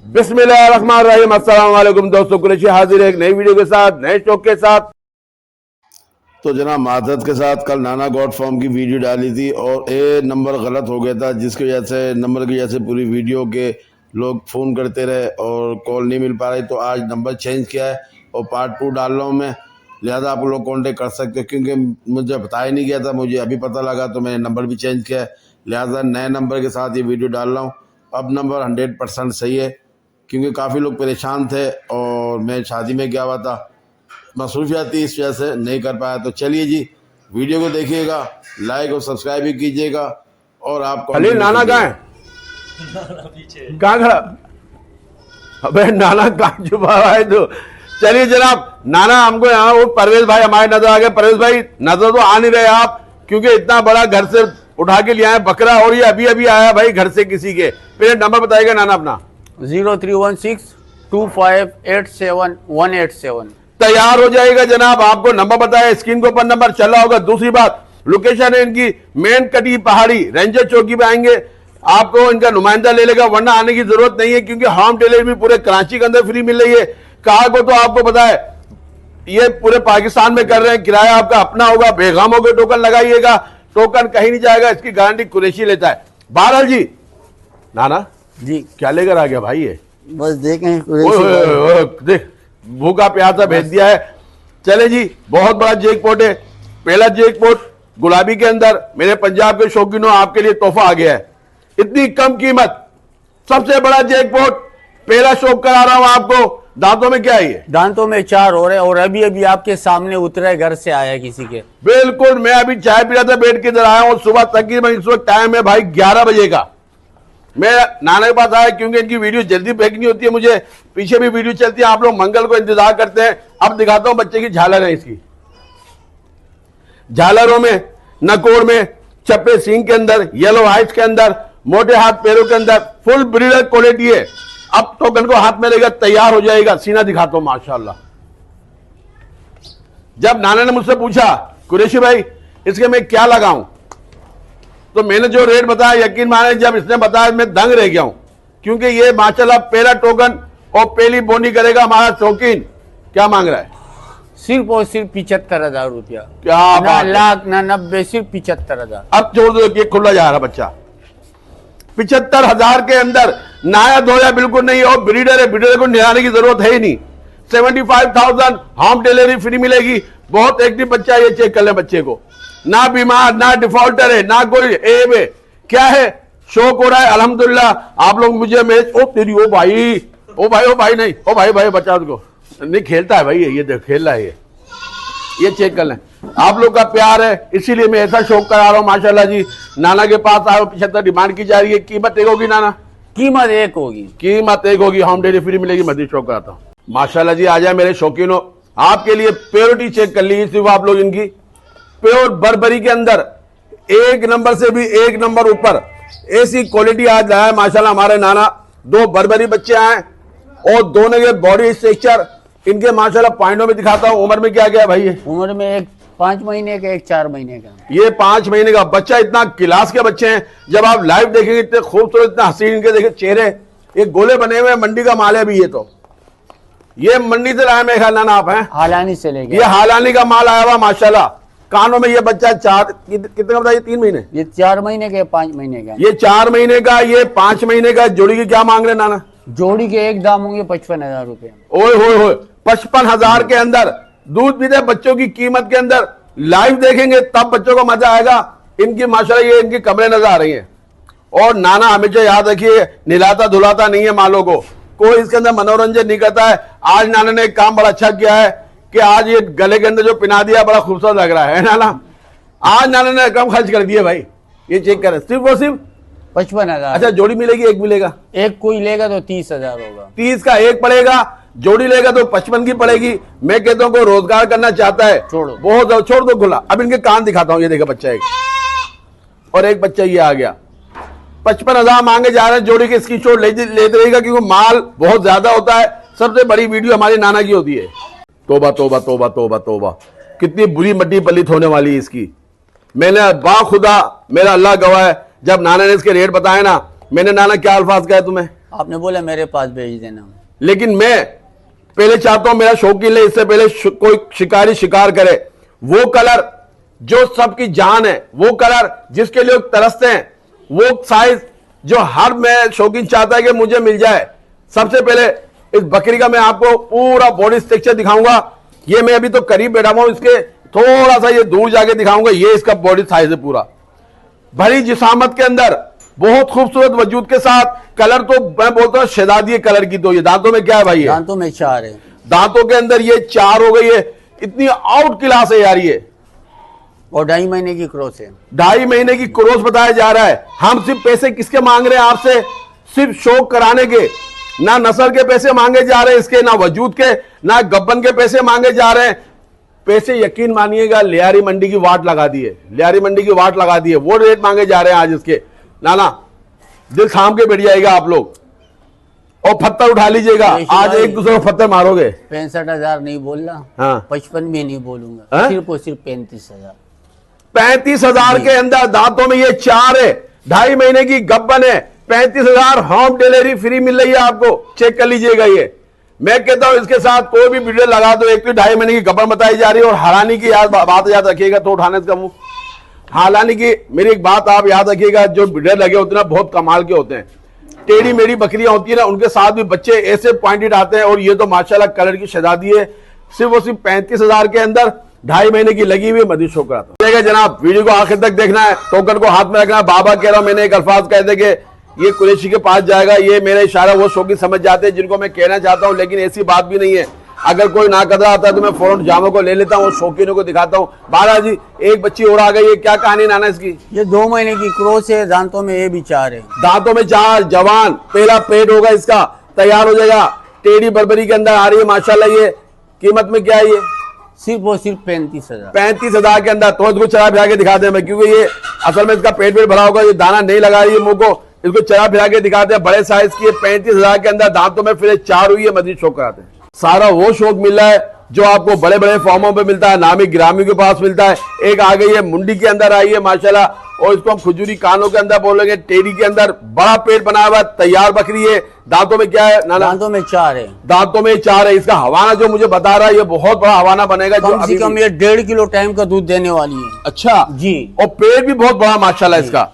बिस्मिल्लाहिर्रहमानिर्रहीम। अस्सलाम वालेकुम दोस्तों, कुरैशी हाजिर है एक नई वीडियो के साथ, नए शौक के साथ। तो जनाब माजरत के साथ कल नाना गॉड फॉर्म की वीडियो डाली थी और ए नंबर गलत हो गया था, जिसकी वजह से नंबर की वजह से पूरी वीडियो के लोग फ़ोन करते रहे और कॉल नहीं मिल पा रही। तो आज नंबर चेंज किया है और पार्ट 2 डाल रहा हूँ मैं, लिहाजा आप लोग कॉन्टेक्ट कर सकते हो। क्योंकि मुझे बताया नहीं गया था, मुझे अभी पता लगा तो मैंने नंबर भी चेंज किया है, लिहाजा नए नंबर के साथ ये वीडियो डाल रहा हूँ। अब नंबर 100% सही है, क्योंकि काफ़ी लोग परेशान थे और मैं शादी में गया हुआ था, मसरूफियात थी, इस वजह से नहीं कर पाया। तो चलिए जी, वीडियो को देखिएगा, लाइक और सब्सक्राइब भी कीजिएगा और आप खलील नाना कहाँ है? कहाँ खड़ा? अबे नाना कहाँ छुपा हुआ है तू? चलिए जनाब, नाना हमको यहाँ वो परवेज भाई हमारे नजर आ गए। परवेज भाई नजर तो आ नहीं रहे आप, क्योंकि इतना बड़ा घर से उठा के लिया है बकरा, और ये अभी अभी आया भाई घर से किसी के। फिर नंबर बताइएगा नाना अपना। 03162587 तैयार हो जाएगा जनाब, आपको नंबर बताया, स्क्रीन के ऊपर नंबर चला होगा। दूसरी बात, लोकेशन है इनकी मेन कटी पहाड़ी रेंजर चौकी पे आएंगे, आपको इनका नुमाइंदा ले लेगा, वरना आने की जरूरत नहीं है, क्योंकि होम डिलीवरी भी पूरे कराची के अंदर फ्री मिल रही है। कार्गो तो आपको पता है ये पूरे पाकिस्तान में कर रहे हैं, किराया आपका अपना होगा, बेगम हो गए टोकन लगाइएगा, टोकन कहीं नहीं जाएगा, इसकी गारंटी कुरैशी लेता है। बहरहाल जी नाना जी, क्या लेकर आ गया भाई ये? बस देखें देख भूखा प्यासा भेज दिया है। चले जी, बहुत बड़ा जैकपॉट है, पहला जैकपॉट गुलाबी के अंदर। मेरे पंजाब के शौकीनों, आपके लिए तोहफा आ गया है, इतनी कम कीमत, सबसे बड़ा जैकपॉट, पहला शौक करा रहा हूं आपको। दांतों में क्या है ये? दांतों में 4 हो रहे, और अभी अभी आपके सामने उतरा है, घर से आया किसी के। बिल्कुल, मैं अभी चाय पी रहा था, बैठ के इधर आया हूं। सुबह तकरीबन इस वक्त टाइम है भाई 11 बजे का। मैं नाना के पास आया क्योंकि इनकी वीडियो जल्दी फेंकनी होती है मुझे, पीछे भी वीडियो चलती है, आप लोग मंगल को इंतजार करते हैं। अब दिखाता हूं बच्चे की झालर है, इसकी झालरों में, नकोर में, चप्पे सींग के अंदर, येलो आइज के अंदर, मोटे हाथ पैरों के अंदर, फुल ब्रीडर क्वालिटी है। अब टोकन को हाथ में लेगा, तैयार हो जाएगा। सीना दिखाता हूं माशाल्लाह। जब नाना ने मुझसे पूछा कुरैशी भाई इसके मैं क्या लगाऊं, तो मैंने जो रेट बताया, यकीन माने जब इसने बताया मैं दंग रह गया हूं, क्योंकि ये माशाल्लाह पहला टोकन और पहली बोनी करेगा हमारा शौकीन। क्या मांग रहा है? सिर्फ और सिर्फ 75,000 रुपया। क्या ना बात है? लाख ना 90, सिर्फ 75,000। अब छोड़ दो, ये खुला जा रहा बच्चा 75,000 के अंदर, नया धोया बिल्कुल नहीं, और ब्रीडर है, ब्रीडर को निहारने की जरूरत है ही नहीं। 75,000 होम डिलीवरी फ्री मिलेगी। बहुत एक्टिव बच्चा है, ये चेक कर ले बच्चे को, ना बीमार, ना डिफॉल्टर है, ना कोई एब है। क्या है, शौक हो रहा है अल्हम्दुलिल्लाह। आप लोग मुझे मैच, ओ तेरी, ओ भाई, ओ भाई, ओ भाई नहीं, ओ भाई भाई बच्चा उसको नहीं, खेलता है भाई ये देख खेल रहा है ये चेक कर लें। आप लोग का प्यार है, इसीलिए मैं ऐसा शौक करा रहा हूँ माशाल्लाह जी। नाना के पास आए, 75 डिमांड की जा रही है। कीमत एक होगी नाना? कीमत एक होगी। कीमत एक होगी, होम डिलीवरी मिलेगी। मजीद शौक कराता हूँ माशाल्लाह जी। आ जाए मेरे शौकीनों, आपके लिए प्योरिटी चेक कर लीजिए सिर्फ आप लोग इनकी। प्योर बर्बरी के अंदर एक नंबर से भी एक नंबर ऊपर ऐसी क्वालिटी आज लाया है माशाल्लाह हमारे नाना। 2 बर्बरी बच्चे आए और दोनों के बॉडी स्ट्रक्चर इनके माशाल्लाह पॉइंटों में दिखाता हूं। उम्र में क्या गया भाई ये? उम्र में एक 5 महीने का, एक 4 महीने का। ये 5 महीने का बच्चा। इतना क्लास के बच्चे हैं, जब आप लाइव देखेंगे इतने खूबसूरत, इतना हसीन इनके देखे चेहरे, ये गोले बने हुए। मंडी का माल है अभी ये, तो ये मंडी से लाया मेरे ख्याल नाना आप हैं? हालानी से लेके, ये हालानी का माल आया हुआ माशाल्लाह। कानों में ये बच्चा कितने का बताइए? 3 महीने। ये 4 महीने का, 5 महीने का। ये 4 महीने का, ये 5 महीने का। जोड़ी की क्या मांग रहे नाना? जोड़ी के एक दाम होंगे 55,000 रुपए। ओए होए होए, 55,000 के अंदर दूध पीते बच्चों की कीमत के अंदर लाइव देखेंगे तब बच्चों को मजा आएगा। इनकी माशाल्लाह ये इनकी कमरें नजर आ रही हैं। और नाना हमेशा याद रखिए, निलाता धुलाता नहीं है मालों को, कोई इसके अंदर मनोरंजन नहीं करता है। आज नाना ने एक काम बड़ा अच्छा किया है कि आज ये गले के अंदर जो पिना दिया बड़ा खूबसूरत लग रहा है नाना। आज नाना ने कम खर्च कर दिए भाई। ये चेक करें, सिर्फ और सिर्फ 55,000। अच्छा, जोड़ी मिलेगी, एक मिलेगा? एक कोई लेगा तो 30,000 होगा। 30 का एक पड़ेगा, जोड़ी लेगा तो 55 की पड़ेगी। मैं कहता हूं कोई रोजगार करना चाहता है, छोड़ो, बहुत छोड़ दो खुला। अब इनके कान दिखाता हूं, ये देखा बच्चा एक, और एक बच्चा ये आ गया। 55,000 मांगे जा रहे हैं। जोड़ी के स्क्रीनशॉट लेते रहेगा, क्योंकि माल बहुत ज्यादा होता है। सबसे बड़ी वीडियो हमारी नाना की होती है। तोबा तोबा तोबा तोबा तोबा, कितनी बुरी मट्टी पलित होने वाली है इसकी। मैंने बाखुदा, मेरा अल्लाह गवाह है, जब नाना ने इसके रेट बताए ना, मैंने नाना क्या अल्फाज कहे तुम्हें? आपने बोला मेरे पास भेज देना। लेकिन मैं पहले चाहता हूं मेरा शौकीन ले, इससे पहले कोई शिकारी शिकार करे, वो कलर जो सबकी जान है, वो कलर जिसके लिए लोग तरसते हैं, वो साइज जो हर मैं शौकीन चाहता है कि मुझे मिल जाए। सबसे पहले इस बकरी का मैं आपको पूरा बॉडी स्ट्रक्चर दिखाऊंगा। ये मैं अभी तो करीब बैठा हुआ हूं, इसके थोड़ा सा ये दूर जाके दिखाऊंगा। ये इसका बॉडी साइज है पूरा, भरी जिसामत के अंदर, बहुत खूबसूरत वजूद के साथ। कलर तो मैं बोलता हूं शहजादी कलर की। तो ये दांतों में क्या है भाई? दांतों में 4 है। दांतों के अंदर ये 4 हो गई है। इतनी आउट क्लास है यार ये। और 2.5 महीने की क्रॉस है। 2.5 महीने की क्रॉस बताया जा रहा है। हम सिर्फ पैसे किसके मांग रहे हैं आपसे? सिर्फ शौक कराने के। ना नस्ल के पैसे मांगे जा रहे हैं इसके, ना वजूद के, ना गब्बन के पैसे मांगे जा रहे हैं। पैसे यकीन मानिएगा लियारी मंडी की वाट लगा दी है, लियारी मंडी की वाट लगा दी है। वो रेट मांगे जा रहे हैं आज इसके। ना दिल थाम के बैठ जाएगा आप लोग और पत्थर उठा लीजिएगा। आज एक दूसरे को पत्थर मारोगे। 65,000 नहीं बोल रहा, हाँ 55 भी नहीं बोलूंगा, हाँ? सिर्फ और सिर्फ 35,000। 35,000 के अंदर दांतों में ये 4 है, 2.5 महीने की गब्बन है। 35,000 होम डिलीवरी फ्री मिल रही है आपको। चेक कर लीजिएगा। ये मैं कहता हूं इसके साथ कोई भी वीडियो लगा दो। एक तो 2.5 महीने की गब्बन बताई जा रही है। और हरानी की बात याद रखिएगा तो उठाने का मुंह। हालांकि की मेरी एक बात आप याद रखिएगा, जो वीडियो लगे होते हैं ना बहुत कमाल के होते हैं। टेढ़ी मेढ़ी बकरियां होती है ना, उनके साथ भी बच्चे ऐसे पॉइंटेड आते हैं। और ये तो माशाल्लाह कलर की शहजादी है। सिर्फ और सिर्फ 35,000 के अंदर 2.5 महीने की लगी हुई मदीद शो कराता हूं। जनाब वीडियो को आखिर तक देखना है, टोकन को हाथ में रखना है। बाबा कह रहा हूं, मैंने एक अल्फाज कह दे कि ये कुरैशी के पास जाएगा। ये मेरा इशारा वो शौकीन समझ जाते हैं जिनको मैं कहना चाहता हूं। लेकिन ऐसी बात भी नहीं है। अगर कोई ना कदरा आता है तो मैं फौरन जामों को ले लेता हूँ, शौकीनों को दिखाता हूँ। बाला जी एक बच्ची और आ गई है, क्या कहानी नाना इसकी? ये 2 महीने की क्रॉस है। दांतों में ये भी 4 है। दांतों में 4, जवान, पहला पेट होगा इसका, तैयार हो जाएगा। टेढ़ी बर्बरी के अंदर आ रही है माशाल्लाह। ये कीमत में क्या है? ये सिर्फ और सिर्फ 35,000। 35,000 के अंदर। तो इसको चला फिरा के दिखाते हैं मैं, क्योंकि ये असल में इसका पेट भरा होगा। ये दाना नहीं लगा रही है मुंह को। इसको चला फिरा के दिखाते हैं। बड़े साइज की 35,000 के अंदर दांतों में फिर 4 हुई है। मजीद शौक कराते हैं। सारा वो शौक मिल रहा है जो आपको बड़े बड़े फॉर्मों पे मिलता है, नामी गिरामी के पास मिलता है। एक आ गई है मुंडी के अंदर आई है माशाल्लाह। और इसको हम खजूरी कानों के अंदर बोलेंगे। टेढ़ी के अंदर बड़ा पेट बनाया हुआ, तैयार बकरी है। दांतों में क्या है नाना? दांतों में 4 है। दांतों में 4 है। इसका हवाना जो मुझे बता रहा है, ये बहुत बड़ा हवाना बनेगा। जो कम से कम ये 1.5 किलो टाइम का दूध देने वाली है। अच्छा जी। और पेट भी बहुत बड़ा माशाल्लाह इसका।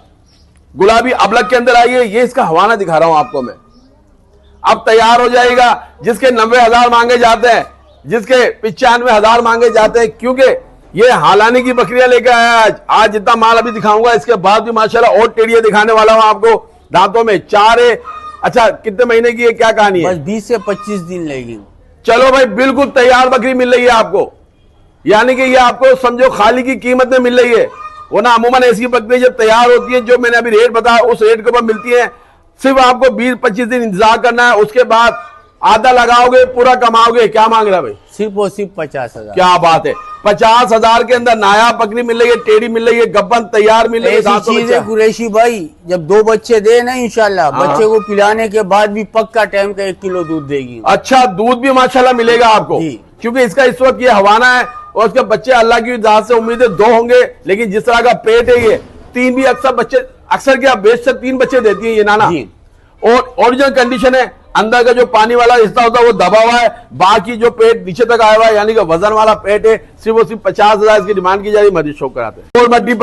गुलाबी अबलग के अंदर आई है। ये इसका हवाना दिखा रहा हूं आपको मैं। अब तैयार हो जाएगा। जिसके 90,000 मांगे जाते हैं, जिसके 95,000 मांगे जाते हैं, क्योंकि ये हालानी की बकरियां लेकर आया आज जितना माल अभी दिखाऊंगा, इसके बाद भी माशाल्लाह और टेढ़ियां दिखाने वाला हूं आपको। दांतों में 4 है। अच्छा कितने महीने की है, क्या कहानी है? बस 20 से 25 दिन लगेगी। चलो भाई, बिल्कुल तैयार बकरी मिल रही है आपको। यानी कि ये आपको समझो खाली की कीमत में मिल रही है। वो ना अमूमन ऐसी बकरी जब तैयार होती है, जो मैंने अभी रेट बताया उस रेट के ऊपर मिलती है। सिर्फ आपको 20-25 दिन इंतजार करना है। उसके बाद आधा लगाओगे, पूरा कमाओगे। क्या मांग रहा है भाई? सिर्फ और सिर्फ 50,000। क्या बात है। 50,000 के अंदर नायाब बकरी मिल रही है, टेढ़ी मिल रही है, गब्बन तैयार मिल रही है। ऐसी चीज है कुरैशी भाई, जब 2 बच्चे दे ना इंशाल्लाह, बच्चे को पिलाने के बाद भी पक्का टाइम का 1 किलो दूध देगी। अच्छा दूध भी माशाल्लाह मिलेगा आपको, क्योंकि इसका इस वक्त ये हवाना है। और उसके बच्चे अल्लाह की दाद से उम्मीद है 2 होंगे। लेकिन जिस तरह का पेट है, ये 3 भी अक्सर क्या बेशक 3 बच्चे देती है ये नाना। और ओरिजिनल कंडीशन है। अंदर का जो पानी वाला हिस्सा होता है वो दबा हुआ है, बाकी जो पेट नीचे तक आया हुआ है, यानी कि वजन वाला पेट है। सिर्फ और सिर्फ 50,000 इसकी डिमांड की जा रही है। मरीज शो कराते हैं। और मट्टी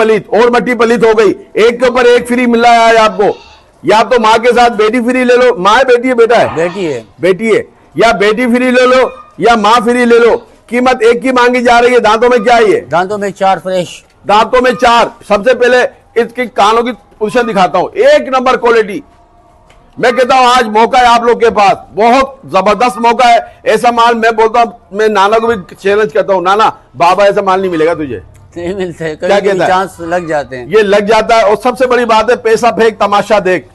पलीत हो गई। एक के ऊपर एक फ्री मिल रहा है आपको। या तो माँ के साथ बेटी फ्री ले लो। माँ है बेटी है? बेटा है। बेटी है। या बेटी फ्री ले लो या माँ फ्री ले लो। कीमत एक की मांगी जा रही है। दांतों में क्या है? दांतों में 4 फ्रेश। दांतों में 4। सबसे पहले इसके कानों की पोजीशन दिखाता हूं। 1 नंबर क्वालिटी। मैं कहता हूं आज मौका है आप लोग के पास, बहुत जबरदस्त मौका है। ऐसा माल मैं बोलता हूं, मैं नाना को भी चैलेंज करता हूं, नाना बाबा ऐसा माल नहीं मिलेगा तुझे। नहीं मिलता है, क्या कहता है? चांस लग जाते हैं। ये लग जाता है। और सबसे बड़ी बात है, पैसा फेंक तमाशा देख।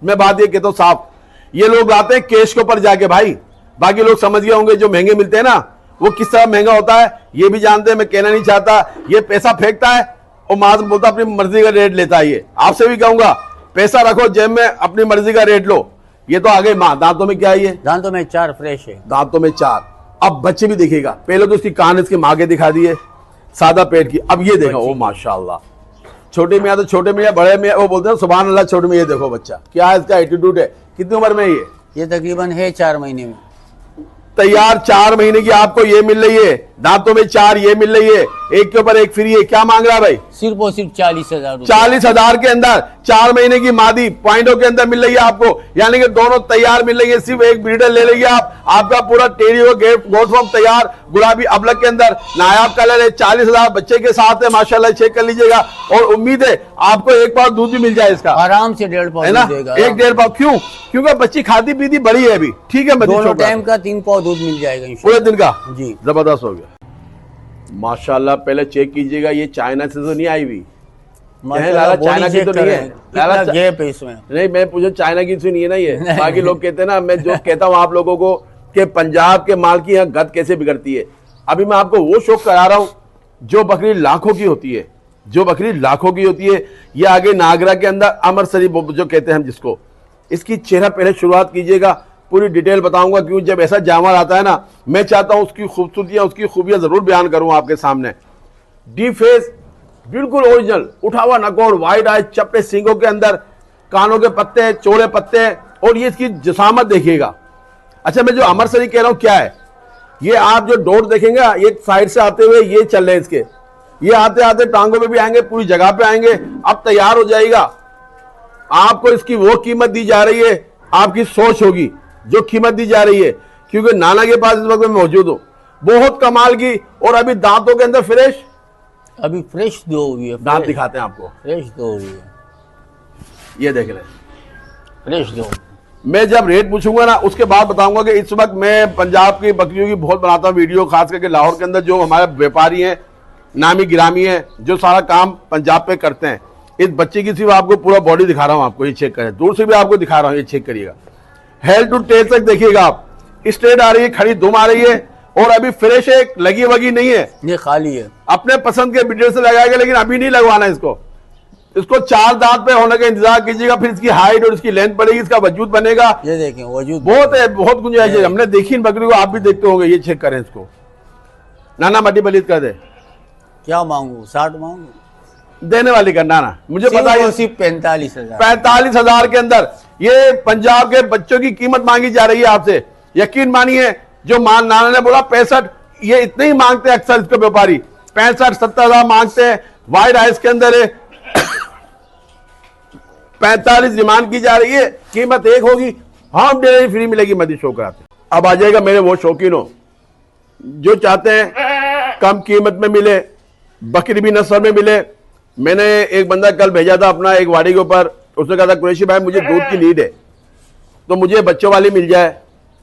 मैं बात ये कहता हूं साफ, ये लोग आते हैं कैश के ऊपर जाके भाई। बाकी लोग समझ गए होंगे जो महंगे मिलते हैं ना, वो किस तरह महंगा होता है ये भी जानते हैं। मैं कहना नहीं चाहता। ये पैसा फेंकता है और माल बोलता अपनी मर्जी का रेट लेता है। ये आपसे भी कहूंगा, पैसा रखो जेब में, अपनी मर्जी का रेट लो। ये तो आ गई माँ। दांतों में क्या है? ये दांतों में 4 फ्रेश है। दांतों में 4। अब बच्चे भी देखिएगा। पहले तो उसकी कान इसकी माँ के दिखा दिए, सादा पेट की। अब ये देखो, ओ माशाल्लाह। छोटे मियाँ तो छोटे मियाँ, बड़े मियाँ वो बोलते हैं सुभान अल्लाह। छोटे में ये देखो बच्चा क्या है, इसका एटीट्यूड है। कितनी उम्र में है ये तकरीबन है 4 महीने में। तैयार 4 महीने की आपको ये मिल रही है, दांतों में 4 ये मिल रही है, एक के ऊपर एक फ्री है। क्या मांग रहा है भाई? सिर्फ और सिर्फ 40,000 रुपये। 40,000 के अंदर 4 महीने की मादी पॉइंटों के अंदर मिल रही है आपको, यानी कि दोनों तैयार मिल रही है। सिर्फ एक ब्रीडर ले लेंगे आप, आपका पूरा टेरी और गोट फॉर्म तैयार, गुलाबी अबलक के अंदर नायाब कलर है। 40,000 बच्चे के साथ है माशाल्लाह, चेक कर लीजिएगा। और उम्मीद है आपको एक पाव दूध भी मिल जाए इसका, आराम से 1.5 पाव है ना? देगा। 1-1.5 पाव। क्यों? क्योंकि बच्ची खाती पीती बड़ी है अभी, ठीक है। दोनों टाइम का 3 पाव दूध मिल जाएगा पूरे इंशाल्लाह। दिन का जी जबरदस्त हो गया माशाल्लाह। पहले चेक कीजिएगा, ये चाइना से तो नहीं आई हुई, लाला चाइना की तो नहीं है, लाला गैप है इसमें। नहीं, मैं पूछो चाइना की सुनी है ना ये। बाकी लोग कहते हैं ना, मैं जो कहता हूँ आप लोगों को कि पंजाब के माल की यहाँ गद कैसे बिगड़ती है। अभी मैं आपको वो शौक करा रहा हूँ जो बकरी लाखों की होती है, जो बकरी लाखों की होती है। ये आगे नागरा के अंदर अमरसरी जो कहते हैं हम जिसको, इसकी चेहरा पहले शुरुआत कीजिएगा, पूरी डिटेल बताऊंगा। क्यों? जब ऐसा जानवर आता है ना, मैं चाहता हूं उसकी खूबसूरतियां, उसकी खूबियां जरूर बयान करूं आपके सामने। डी फेस बिल्कुल ओरिजिनल, उठा हुआ नकोर, वाइड आइज, चपटे सींगों के अंदर, कानों के पत्ते, चौड़े पत्ते, और ये इसकी जिसामत देखिएगा। अच्छा, मैं जो अमरसरी कह रहा हूं क्या है, ये आप जो डोर देखेंगे एक साइड से आते हुए ये चल रहे हैं इसके, ये आते आते टांगों पे भी आएंगे, पूरी जगह पे आएंगे। अब तैयार हो जाएगा, आपको इसकी वो कीमत दी जा रही है, आपकी सोच होगी जो कीमत दी जा रही है। क्योंकि नाना के पास इस वक्त मैं मौजूद हूं, बहुत कमाल की। और अभी दांतों के अंदर फ्रेश, अभी फ्रेश दो हुई है। दांत दिखाते हैं आपको, फ्रेश दो हुई है, ये देख रहे हैं, फ्रेश दो। मैं जब रेट पूछूंगा ना उसके बाद बताऊंगा कि इस वक्त मैं पंजाब की बकरियों की बहुत बनाता हूं वीडियो, खास करके लाहौर के अंदर जो हमारे व्यापारी हैं, नामी गिरामी हैं, जो सारा काम पंजाब पे करते हैं। इस बच्चे की सिर्फ आपको पूरा बॉडी दिखा रहा हूं, आपको ये चेक करें, दूर से भी आपको दिखा रहा हूं, ये चेक करिएगा। हेड टू टेल तक देखिएगा आप, स्ट्रेट आ रही है, खड़ी दुम आ रही है, और अभी फ्रेश है, लगी वगी नहीं है, ये खाली है। अपने पसंद के वीडियो से लगाएगा, लेकिन अभी नहीं लगवाना इसको। इसको 4 दांत पे होने का इंतजार कीजिएगा, फिर इसकी हाइट और इसकी लेंथ बढ़ेगी, इसका वजूद बनेगा। ये देखें वजूद बहुत है, बहुत गुंजाइश है। हमने देखी इन बकरी को, आप भी देखते होंगे। ये चेक करें इसको, नाना मड्डी बलीद कर दे। क्या मांगू? 60 मांगू? देने वाली करना ना, मुझे पता है। सिर्फ 45,000। 45,000 के अंदर ये पंजाब के बच्चों की कीमत मांगी जा रही है आपसे। यकीन मानिए, जो मान नाना ने बोला 65, ये इतने ही मांगते हैं अक्सर इसके व्यापारी, 65-70,000 मांगते हैं। वाइड आइस के अंदर है, 45 डिमांड की जा रही है, कीमत एक होगी, होम डिलीवरी फ्री मिलेगी मदी शो कराते। अब आ जाएगा मेरे वो शौकीनों जो चाहते हैं कम कीमत में मिले, बकरी भी नस्ल में मिले। मैंने एक बंदा कल भेजा था अपना एक वाड़ी के ऊपर, उसने कहा था कुरैशी भाई मुझे दूध की नीड है, तो मुझे बच्चों वाली मिल जाए,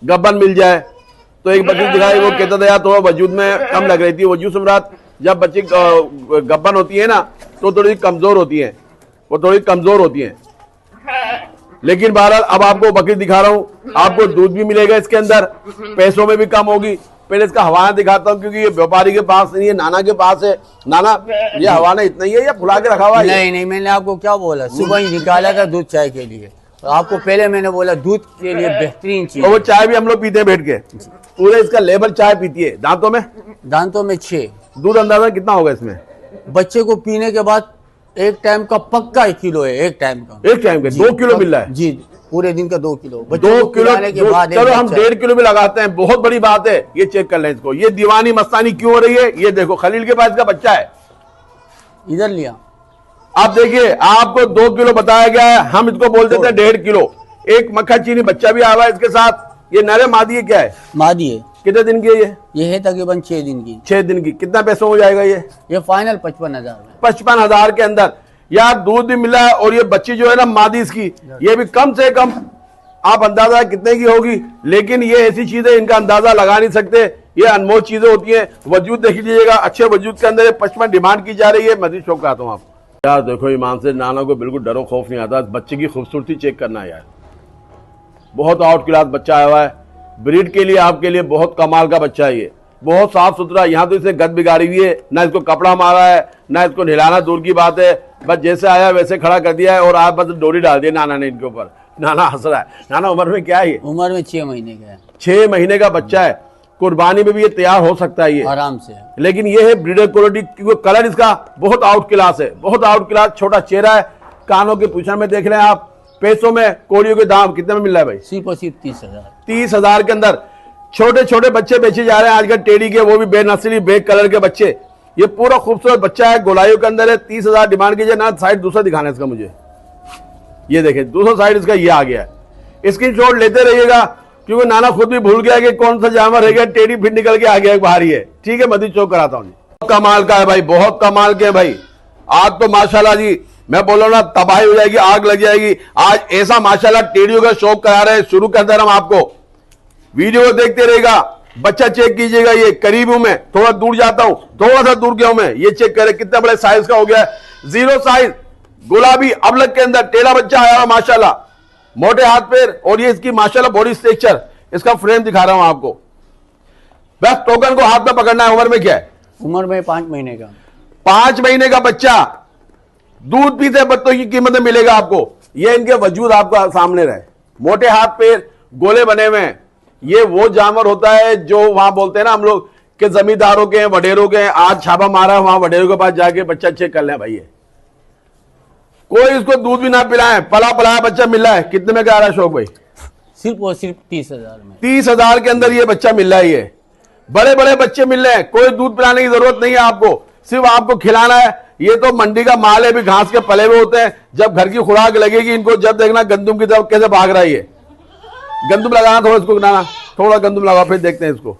गब्बन मिल जाए। तो एक बकरी दिखाई, वो कहता था यार थोड़ा वजूद में कम लग रही थी। वजूद सम्राट, जब बच्ची गब्बन होती है ना तो थोड़ी कमजोर होती है, वो थोड़ी कमजोर होती है। लेकिन बहरहाल अब आपको बकरी दिखा रहा हूं, आपको दूध भी मिलेगा इसके अंदर, पैसों में भी कम होगी। पहले इसका हवाना दिखाता हूं, क्योंकि ये व्यापारी के पास नहीं है, नाना के पास है। नाना, ये हवाना इतना ही है या फुला के रखा हुआ है? नहीं, मैंने आपको क्या बोला, सुबह ही निकाला था दूध चाय के लिए। आपको पहले मैंने बोला दूध के लिए बेहतरीन चीज। और वो चाय भी हम लोग पीते हैं बैठ के, पूरे इसका लेवल चाय पीती है। दांतों में 6 दूध अंदाजा कितना होगा इसमें? बच्चे को पीने के बाद एक टाइम का पक्का 1 किलो है। एक टाइम का 2 किलो मिल रहा है जी, पूरे दिन का 2 किलो। 2 किलो के बाद चलो हम 1.5 किलो भी लगाते हैं, बहुत बड़ी बात है। ये चेक कर लें इसको, ये दीवानी मस्तानी क्यों हो रही है? ये देखो, खलील के पास इसका बच्चा है, इधर लिया। आप देखिए, आपको 2 किलो बताया गया है, हम इसको बोल देते हैं 1.5 किलो। एक मक्खा चीनी बच्चा भी आया है इसके साथ। ये नरे मादी है क्या है? मादी है। कितने दिन की है ये है तकरीबन 6 दिन की। 6 दिन की। कितना पैसा हो जाएगा ये फाइनल 55,000 में। 55,000 के अंदर यार दूध भी मिला है, और ये बच्ची जो है ना मादी इसकी, ये भी कम से कम आप अंदाजा कितने की होगी। लेकिन ये ऐसी चीजें इनका अंदाजा लगा नहीं सकते, ये अनमोल चीजें होती हैं। वजूद देख लीजिएगा, अच्छे वजूद के अंदर 55 डिमांड की जा रही है। मजीद शौक आता हूँ आपको। यार देखो, ईमान से नाना को बिल्कुल डरो खौफ नहीं आता। बच्चे की खूबसूरती चेक करना है यार, बहुत आउट क्लास बच्चा आया हुआ है। ब्रीड के लिए आपके लिए बहुत कमाल का बच्चा है ये, बहुत साफ सुथरा। यहाँ तो इसे गद बिगाड़ी हुई है, ना इसको कपड़ा मारा है, ना इसको नहलाना दूर की बात है, बस जैसे आया वैसे खड़ा कर दिया है, और आप बस डोरी डाल दी नाना ने इनके ऊपर। नाना हंस रहा है। नाना उम्र में क्या है ये? उम्र में 6 महीने का है। 6 महीने का बच्चा है, कुर्बानी में भी ये तैयार हो सकता है ये आराम से। लेकिन ये है ब्रीडर क्वालिटी, क्योंकि कलर इसका बहुत आउट क्लास है, बहुत आउट क्लास। छोटा चेहरा है, कानों के पूछन में देख रहे हैं आप, पैसों में कोड़ियों के दाम कितने में मिल रहा है भाई? सिर्फ और सिर्फ 30,000। 30,000 के अंदर छोटे छोटे बच्चे बेचे जा रहे हैं आजकल, टेडी के, वो भी बेनस्ली बेग कलर के बच्चे। ये पूरा खूबसूरत बच्चा है, गोलाइयों के अंदर है। 30,000 डिमांड कीजिए ना। साइड दूसरा दिखाना है इसका मुझे, ये देखें दूसरा साइड इसका ये आ गया है। स्क्रीनशॉट लेते रहिएगा क्योंकि नाना खुद भी भूल गया कि कौन सा जानवर है गया, टेडी फिर निकल के आ गया बाहर ही है। ठीक है, मजीद शो कराता हूँ। कमाल का है भाई, बहुत कमाल के है भाई। आज तो माशाल्लाह जी मैं बोल रहा हूं ना, तबाही हो जाएगी, आग लग जाएगी। आज ऐसा माशाल्लाह टेडियों का शौक करा रहे हैं। शुरू कर दे रहा हूं आपको, वीडियो को देखते रहेगा। बच्चा चेक कीजिएगा, ये करीब हूं मैं, थोड़ा दूर जाता हूं, थोड़ा सा दूर गया हूं मैं। ये चेक करें कितने बड़े साइज का हो गया है, 0 साइज गुलाबी अबलग के अंदर टेढ़ा बच्चा आया हुआ माशाल्लाह, मोटे हाथ पैर। और ये इसकी माशाल्लाह बॉडी स्ट्रक्चर, इसका फ्रेम दिखा रहा हूं आपको। बस टोकन को हाथ में पकड़ना है। उम्र में क्या है? उम्र में 5 महीने का। 5 महीने का बच्चा दूध पीते बच्चों की कीमत में मिलेगा आपको। ये इनके वजूद आपको सामने रहे, मोटे हाथ पैर, गोले बने हुए हैं। ये वो जानवर होता है जो वहां बोलते हैं ना हम लोग कि जमींदारों के, वडेरों के। आज छापा मारा है वहां वडेरों के पास जाके बच्चा चेक कर लें भाई। ये कोई इसको दूध भी ना पिलाए, पला पलाया बच्चा मिल रहा है। कितने में क्या आ रहा है शौक भाई? सिर्फ और सिर्फ 30,000 में। 30,000 के अंदर ये बच्चा मिल रहा है। ये बड़े बड़े बच्चे मिल रहे हैं, कोई दूध पिलाने की जरूरत नहीं है आपको, सिर्फ आपको खिलाना है। ये तो मंडी का माल है, भी घास के पले हुए होते हैं। जब घर की खुराक लगेगी इनको, जब देखना गंदुम की तरफ कैसे भाग रहा है। ये गंदुम लगाना, थोड़ा इसको बनाना, थोड़ा गंदुम लगा, फिर देखते हैं इसको।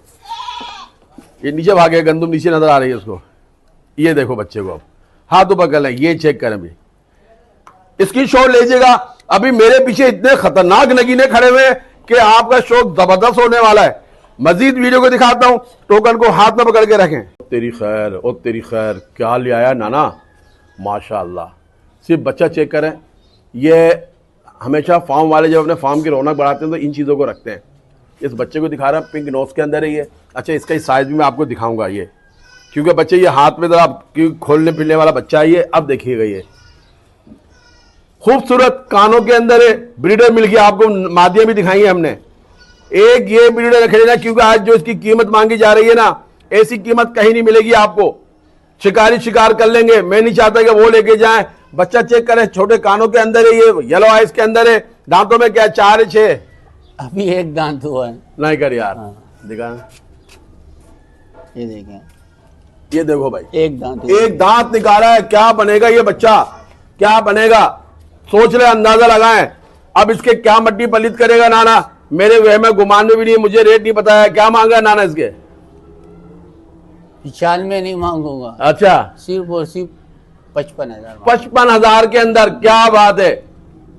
ये नीचे भागे, गंदुम नीचे नजर आ रही है इसको। ये देखो बच्चे को, अब हाथ ऊपर कर लें, ये चेक करें भी। इसकी शॉट लीजिएगा। अभी मेरे पीछे इतने खतरनाक नगीने खड़े हुए कि आपका शौक जबरदस्त होने वाला है। मजीद वीडियो को दिखाता हूं, टोकन को हाथ में पकड़ के रखें। तेरी खैर और तेरी खैर, क्या ले आया नाना, माशाअल्लाह। सिर्फ बच्चा चेक करें। ये हमेशा फार्म वाले जब अपने फार्म की रौनक बढ़ाते हैं तो इन चीज़ों को रखते हैं। इस बच्चे को दिखा रहा है, पिंक नोज के अंदर है ये। अच्छा, इसका साइज भी मैं आपको दिखाऊंगा ये, क्योंकि बच्चे ये हाथ में जरा खोलने फिरने वाला बच्चा है ये। अब देखिएगा, ये खूबसूरत कानों के अंदर है। ब्रीडर मिल गया आपको, मादियां भी दिखाई है हमने। एक ये ब्रीडर रख लेना, क्योंकि आज जो इसकी कीमत मांगी जा रही है ना, ऐसी कीमत कहीं नहीं मिलेगी आपको। शिकारी शिकार कर लेंगे, मैं नहीं चाहता कि वो लेके जाएं। बच्चा चेक करें, छोटे कानों के अंदर है ये, येलो आइज के अंदर है। दांतों में क्या 4 है 6? अभी एक दांत हुआ है। नहीं कर यार, हाँ। दिखा, ये देखें, ये देखो भाई, एक दांत हुआ। एक दांत निकाला है। क्या बनेगा ये बच्चा, क्या बनेगा? सोच रहे, अंदाजा लगाएं। अब इसके क्या मट्टी पलित करेगा नाना, मेरे वह में गुमान में भी नहीं। मुझे रेट नहीं पता है, क्या मांगा नाना इसके? 95 नहीं मांगूंगा। अच्छा, सिर्फ और सिर्फ 55,000। 55,000 के अंदर, क्या बात है।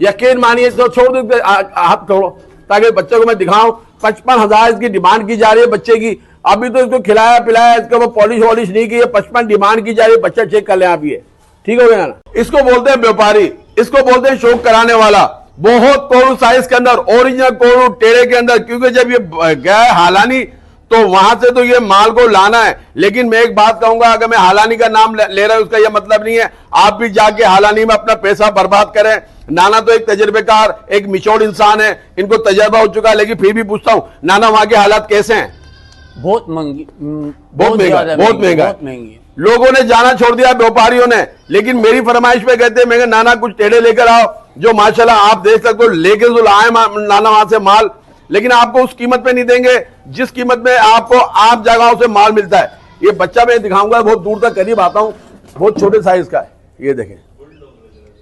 यकीन मानिए तो छोड़ दो, हाथ छोड़ो ताकि बच्चे को मैं दिखाऊं। 55,000 इसकी डिमांड की जा रही है बच्चे की। अभी तो इसको खिलाया पिलाया, इसको वो पॉलिश वॉलिश नहीं की है। 55 डिमांड की जा रही है। बच्चा चेक कर ले आप, ये ठीक हो गया ना। इसको बोलते हैं व्यापारी, इसको बोलते हैं शौक कराने वाला। बहुत कोरू साइज के अंदर, ओरिजिनल कोरू टेढ़े के अंदर। क्योंकि जब ये गया है हालानी तो वहां से तो ये माल को लाना है। लेकिन मैं एक बात कहूंगा, अगर मैं हालानी का नाम ले रहा हूं, उसका यह मतलब नहीं है आप भी जाके हालानी में अपना पैसा बर्बाद करें। नाना तो एक तजर्बेकार, एक मिचोड़ इंसान है, इनको तजर्बा हो चुका है। लेकिन फिर भी पूछता हूं, नाना वहां के हालात कैसे हैं? बहुत महंगी, बहुत महंगा, बहुत महंगा। बहुत महंगी। लोगों ने जाना छोड़ दिया, व्यापारियों ने। लेकिन मेरी फरमाइश पे कहते हैं, मैं नाना कुछ टेढ़े लेकर आओ, जो माशाल्लाह आप देख सकते हो लेके जो लाए नाना वहां से माल। लेकिन आपको उस कीमत पे नहीं देंगे जिस कीमत में आपको आप जगहों से माल मिलता है। ये बच्चा मैं दिखाऊंगा, बहुत दूर तक करीब आता हूं, बहुत छोटे साइज का है। ये देखें,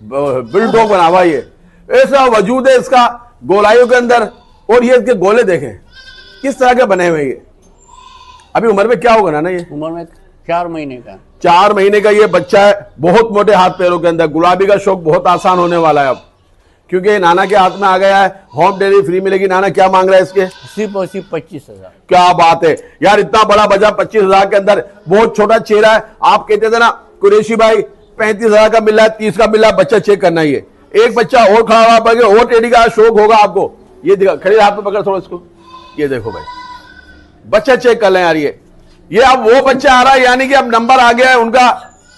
बुलडॉग बना हुआ, ये ऐसा वजूद है इसका गोलाइयों के अंदर। और ये इसके गोले देखें किस तरह के बने हुए। ये अभी उम्र में क्या होगा ना ये? उम्र में 4 महीने का। 4 महीने का ये बच्चा है, बहुत मोटे हाथ पैरों के अंदर। गुलाबी का शौक बहुत आसान होने वाला है अब, क्योंकि नाना के हाथ में आ गया है। होम डिलीवरी फ्री मिलेगी। नाना क्या मांग रहा है इसके? सिर्फ और सिर्फ 25,000। क्या बात है यार, इतना बड़ा बच्चा 25,000 के अंदर। बहुत छोटा चेहरा है। आप कहते थे ना कुरैशी भाई 35,000 का मिल रहा है, 30 का मिल रहा है। बच्चा चेक करना ही है। एक बच्चा और खड़ा हुआ पड़ेगा, और टेढ़ी का शौक होगा आपको। ये दिखा, खड़े हाथ में पकड़ थोड़ा इसको। ये देखो भाई, बच्चा चेक कर लें यार। ये अब वो बच्चा आ रहा है, यानी कि अब नंबर आ गया है उनका,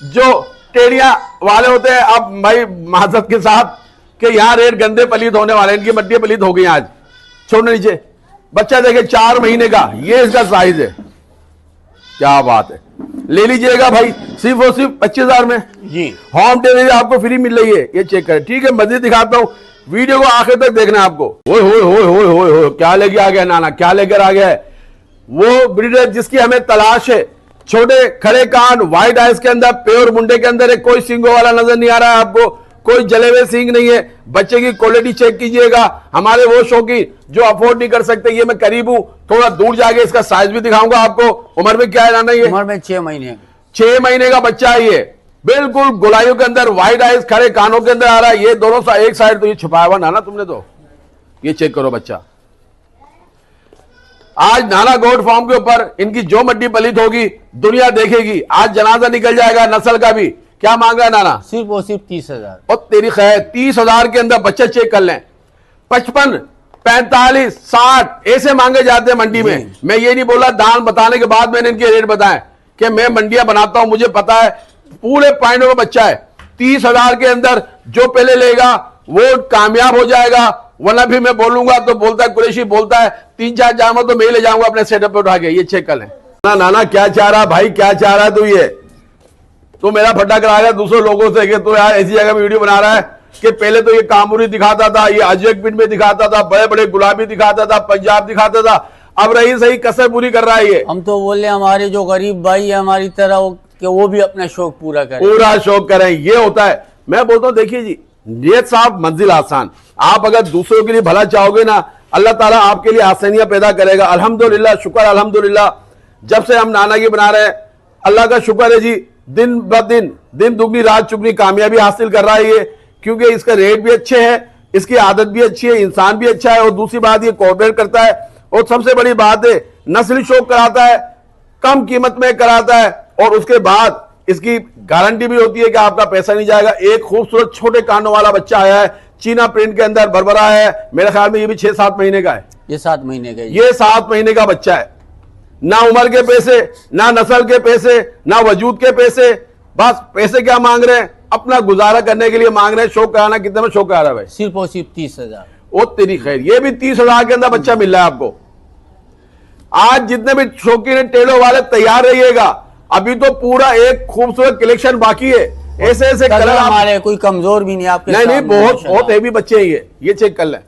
जो टेढ़िया वाले होते हैं। अब भाई माजरत के साथ कि यहाँ रेट गंदे पलीत होने वाले, इनकी मट्टी पलीत हो गई आज। छोड़ने नीचे, बच्चा देखे 4 महीने का, ये इसका साइज है। क्या बात है, ले लीजिएगा भाई, सिर्फ और सिर्फ 25,000 में जी। होम डिलीवरी आपको फ्री मिल रही है। ये चेक करें, ठीक है। मजीद दिखाता हूं, वीडियो को आखिर तक देखना है आपको। ओए होए होए होए होए होए, क्या लेके आ गया नाना, क्या लेकर आ गया है? वो ब्रीडर जिसकी हमें तलाश है, छोटे खड़े कान, व्हाइट आइज के अंदर, प्योर मुंडे के अंदर कोई सींगों वाला नजर नहीं आ रहा है आपको, कोई जले हुए सींग नहीं है। बच्चे की क्वालिटी चेक कीजिएगा। हमारे वो शौकीन जो अफोर्ड नहीं कर सकते, ये मैं करीब हूं, थोड़ा दूर जाके इसका साइज भी दिखाऊंगा आपको। उम्र में क्या है नाना ये? उम्र में 6 महीने। 6 महीने का बच्चा है ये, बिल्कुल गोलाइयों के अंदर, व्हाइट आइज, खड़े कानों के अंदर आ रहा है। ये दोनों एक साइड तो ये छुपाया हुआ नाना तुमने, तो ये चेक करो बच्चा। आज नाना गोट फार्म के ऊपर इनकी जो मड्डी पलित होगी दुनिया देखेगी। आज जनाजा निकल जाएगा नस्ल का भी। क्या मांग रहा है नाना? सिर्फ और सिर्फ 30,000। और तेरी खैर 30,000 के अंदर बच्चे चेक कर लें। 55, 45, 60 ऐसे मांगे जाते हैं मंडी में। मैं ये नहीं बोला दान बताने के बाद मैंने इनके रेट बताए कि मैं मंडियां बनाता हूं, मुझे पता है पूरे पॉइंटों का बच्चा है। 30,000 के अंदर जो पहले लेगा वो कामयाब हो जाएगा, वरना भी मैं बोलूंगा तो बोलता है, कुरैशी बोलता है 3-4 जानवर तो मैं ही ले जाऊंगा अपने सेटअप पे उठा के। ये चेक कर लें। नाना क्या चाह रहा भाई, क्या चाह रहा है तू? ये तो मेरा फटा कराएगा दूसरे लोगों से कि तो यार ऐसी जगह में वीडियो बना रहा है कि पहले तो ये कामूरी दिखाता था, ये अजयक पिंड में दिखाता था, बड़े बड़े गुलाबी दिखाता था, पंजाब दिखाता था, अब रही सही कसर पूरी कर रहा है ये। हम तो बोले हमारे जो गरीब भाई है हमारी तरह कि वो भी अपना शौक पूरा करें, पूरा शौक करें, ये होता है। मैं बोलता हूं देखिए जी, नियत साफ मंजिल आसान। आप अगर दूसरों के लिए भला चाहोगे ना, अल्लाह ताला आपके लिए आसानियां पैदा करेगा। अल्हम्दुलिल्लाह, शुक्र अल्हम्दुलिल्लाह, जब से हम नाना की बना रहे हैं अल्लाह का शुक्र है जी, दिन ब दिन दुगनी रात चुगनी कामयाबी हासिल कर रहा है ये, क्योंकि इसका रेट भी अच्छे है, इसकी आदत भी अच्छी है, इंसान भी अच्छा है, और दूसरी बात ये कोऑपरेट करता है, और सबसे बड़ी बात है नस्ली शौक कराता है, कम कीमत में कराता है, और उसके बाद इसकी गारंटी भी होती है कि आपका पैसा नहीं जाएगा। एक खूबसूरत छोटे कानों वाला बच्चा आया है, चीना प्रिंट के अंदर बरबरा है, मेरे ख्याल में ये भी 6-7 महीने का है। ये 7 महीने का, ये 7 महीने का बच्चा है। ना उम्र के पैसे, ना नस्ल के पैसे, ना वजूद के पैसे, बस पैसे क्या मांग रहे हैं? अपना गुजारा करने के लिए मांग रहे हैं। शौक कराना कितने में शौक करा रहा है भाई? सिर्फ और सिर्फ 30,000। ओ तेरी खैर, ये भी 30,000 के अंदर बच्चा मिल रहा है आपको। आज जितने भी शौकीन टेलो वाले तैयार रहिएगा, अभी तो पूरा एक खूबसूरत कलेक्शन बाकी है। ऐसे ऐसे कलर हमारे कोई कमजोर भी नहीं आपके नहीं, बहुत हेवी बच्चे हैं ये चेक कर लें।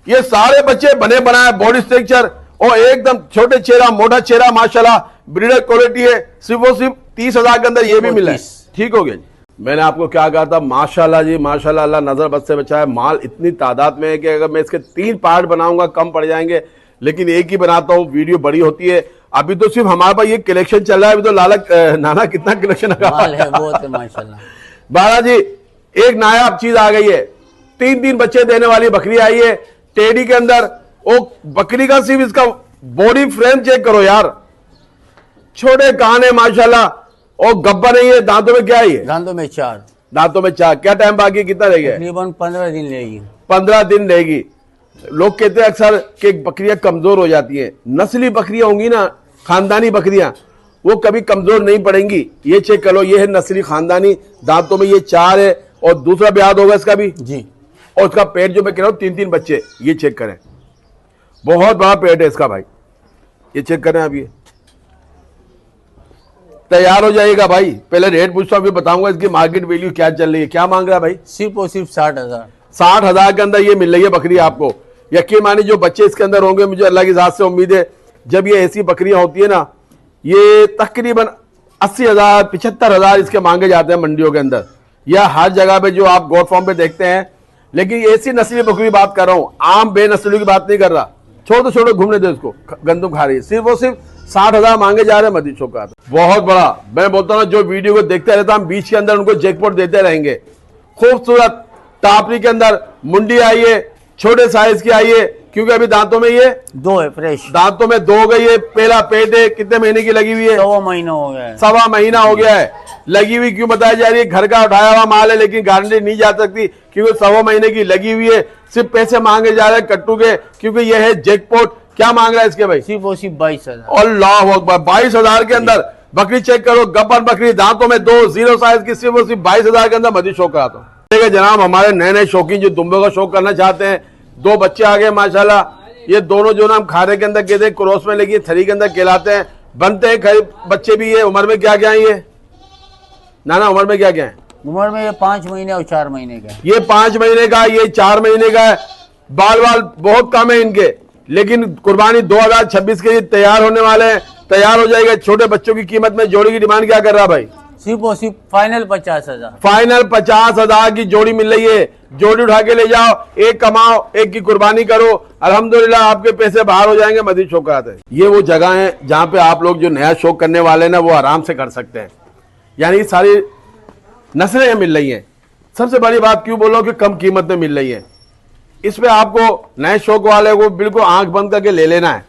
ये सारे बच्चे बने बनाए, बॉडी स्ट्रक्चर और एकदम छोटे चेहरा, मोटा चेहरा, माशाल्लाह ब्रीडर क्वालिटी है। सिर्फ और सिर्फ 30,000 के अंदर ये भी मिला है। ठीक हो गया जी। मैंने आपको क्या कहा था, माशाल्लाह जी माशाल्लाह, अल्लाह नजर बद से बचाए। माल इतनी तादाद में है कि अगर मैं इसके 3 पार्ट बनाऊंगा कम पड़ जाएंगे, लेकिन एक ही बनाता हूँ, वीडियो बड़ी होती है। अभी तो सिर्फ हमारे पास ये कलेक्शन चल रहा है। अभी तो नाना कितना कलेक्शन है माशाल्लाह। बाला जी, एक नायाब चीज आ गई है। 3 बच्चे देने वाली बकरी आई है टेडी के अंदर। वो बकरी का सिर्फ इसका बॉडी फ्रेम चेक करो यार, छोटे कान है माशाल्लाह, और गब्बर नहीं है। दांतों में क्या है? दांतों में 4। दांतों में 4। क्या टाइम बाकी, कितना रह गया? तकरीबन 15 दिन लेगी। 15 दिन रहेगी। लोग कहते हैं अक्सर कि बकरियां कमजोर हो जाती हैं। नस्ली बकरियां होंगी ना, खानदानी बकरियां, वो कभी कमजोर नहीं पड़ेंगी। ये चेक करो, ये है नस्ली खानदानी। दांतों में ये 4 है, और दूसरा ब्याज होगा इसका भी जी। और उसका पेट जो मैं कह रहा हूं 3-3 बच्चे, ये चेक करें, बहुत बड़ा पेट है इसका भाई। ये चेक करें आप, ये तैयार हो जाएगा भाई। पहले रेट पूछता हूं, फिर बताऊंगा इसकी मार्केट वैल्यू क्या चल रही है। क्या मांग रहा है भाई? सिर्फ और सिर्फ 60,000। 60,000 के अंदर ये मिल रही है बकरी आपको। यकीन मानिए जो बच्चे इसके अंदर होंगे, मुझे अल्लाह की जात से उम्मीद है, जब ये ऐसी बकरियां होती है ना, ये तकरीबन 80,000 75,000 इसके मांगे जाते हैं मंडियों के अंदर, या हर जगह पे जो आप गोट फार्म पे देखते हैं। लेकिन ऐसी नस्ली बकरी की बात कर रहा हूं, आम बेनस्ली की बात नहीं कर रहा। छोटे घूमने दे उसको, गंदम खा रही है। सिर्फ और सिर्फ 60,000 मांगे जा रहे हैं मदीशों का। बहुत बड़ा, मैं बोलता हूँ जो वीडियो को देखते रहता हम बीच के अंदर उनको जैकपॉट देते रहेंगे। खूबसूरत टापरी के अंदर मुंडी आई है, छोटे साइज की आई है, क्योंकि अभी दांतों में ये 2 है फ्रेश। दांतों में 2 हो गई है। पहला पेट है, कितने महीने की लगी हुई है? 1.25 महीना हो गया है। 1.25 महीना हो गया है लगी हुई। क्यों बताई जा रही है? घर का उठाया हुआ माल है, लेकिन गारंटी नहीं जा सकती, क्योंकि 1.25 महीने की लगी हुई है। सिर्फ पैसे मांगे जा रहे हैं कट्टू के, क्योंकि ये है जैकपॉट। क्या मांग रहा है इसके भाई? सिर्फ और सिर्फ 22,000। अल्लाह अकबर, 22,000 के अंदर बकरी चेक करो। गब्बर बकरी, दांतों में 2, 0 साइज की, सिर्फ और सिर्फ 22,000 के अंदर मजीद शौक कराता हूँ। ठीक है जनाब, हमारे नए नए शौकीन जो दुम्बे का शौक करना चाहते हैं, 2 बच्चे आ गए माशाल्लाह। ये दोनों जो नाम खारे के अंदर कहते हैं, क्रॉस में लेकिन थरी के अंदर कहलाते हैं, बनते हैं बच्चे भी। ये उम्र में क्या क्या है ये नाना? उम्र में क्या क्या है? उम्र में ये 5 महीने और 4 महीने का है। ये 5 महीने का, ये 4 महीने का है। बाल बहुत कम है इनके, लेकिन कुर्बानी 2026 के लिए तैयार होने वाले हैं, तैयार हो जाएगा। छोटे बच्चों की कीमत में जोड़ी की डिमांड क्या कर रहा भाई? सिर्फ और सिर्फ फाइनल 50,000। फाइनल 50,000 की जोड़ी मिल रही है। जोड़ी उठा के ले जाओ, एक कमाओ, एक की कुर्बानी करो, अल्हम्दुलिल्लाह आपके पैसे बाहर हो जाएंगे। मदीद शौक कराते हैं। ये वो जगह है जहां पे आप लोग जो नया शौक करने वाले हैं ना, वो आराम से कर सकते हैं। यानी सारी नस्लें मिल रही हैं। सबसे बड़ी बात क्यों बोलो कि कम कीमत में मिल रही है। इस पे आपको नए शौक वाले को बिल्कुल आंख बंद करके ले लेना है,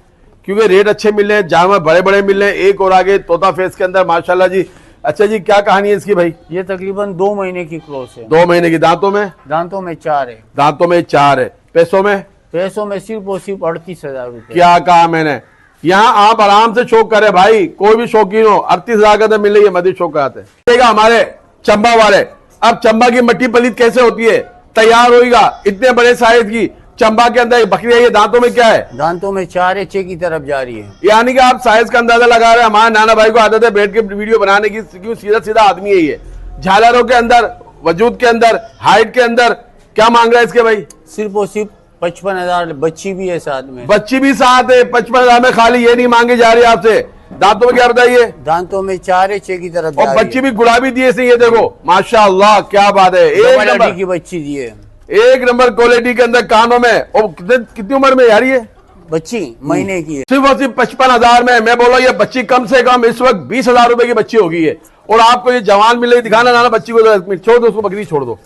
क्योंकि रेट अच्छे मिल रहे हैं, जानवर बड़े बड़े मिल रहे हैं। एक और आगे तोता फेस के अंदर माशाल्लाह जी। अच्छा जी, क्या कहानी है इसकी भाई? ये तकरीबन 2 महीने की क्रॉस है। 2 महीने की। दांतों में? दांतों में 4 है। दांतों में 4 है। पैसों में? पैसों में सिर्फ और सिर्फ 38,000 रुपए। क्या कहा मैंने? यहाँ आप आराम से शौक करें भाई, कोई भी शौकीन हो। 38,000 का तो मिल रही है। मदीद शौक कराते हैं हमारे चंबा वाले। अब चंबा की मट्टी पलीत कैसे होती है? तैयार होगा इतने बड़े साइज की चंबा के अंदर एक बकरी है। ये दांतों में क्या है? दांतों में 4 है, 6 की तरफ जा रही है। यानी कि आप साइज का अंदाजा लगा रहे हैं। हमारे नाना भाई को आदत है बैठ के वीडियो बनाने की, क्यों सीधा सीधा आदमी है ये। झालरों के अंदर, वजूद के अंदर, हाइट के अंदर क्या मांग रहा है इसके भाई? सिर्फ और सिर्फ 55,000। बच्ची भी है साथ में। बच्ची भी साथ है। 55,000 में खाली ये नहीं मांगी जा रही आपसे। दांतों में क्या बताइए? दांतों में 4 है, 6 की तरफ और बच्ची भी गुलाबी दिए से, ये देखो माशाअल्लाह क्या बात है। एक नंबर की बच्ची दी है। एक नंबर क्वालिटी के अंदर, कानों में। और कितनी उम्र में यार ये बच्ची? महीने की है। सिर्फ और सिर्फ 55,000 में। मैं बोला ये बच्ची कम से कम इस वक्त 20,000 रुपए की बच्ची होगी है। और आपको ये जवान मिल रही, दिखाना नाना बच्ची को। छोड़ दो उसको, बकरी छोड़ दो,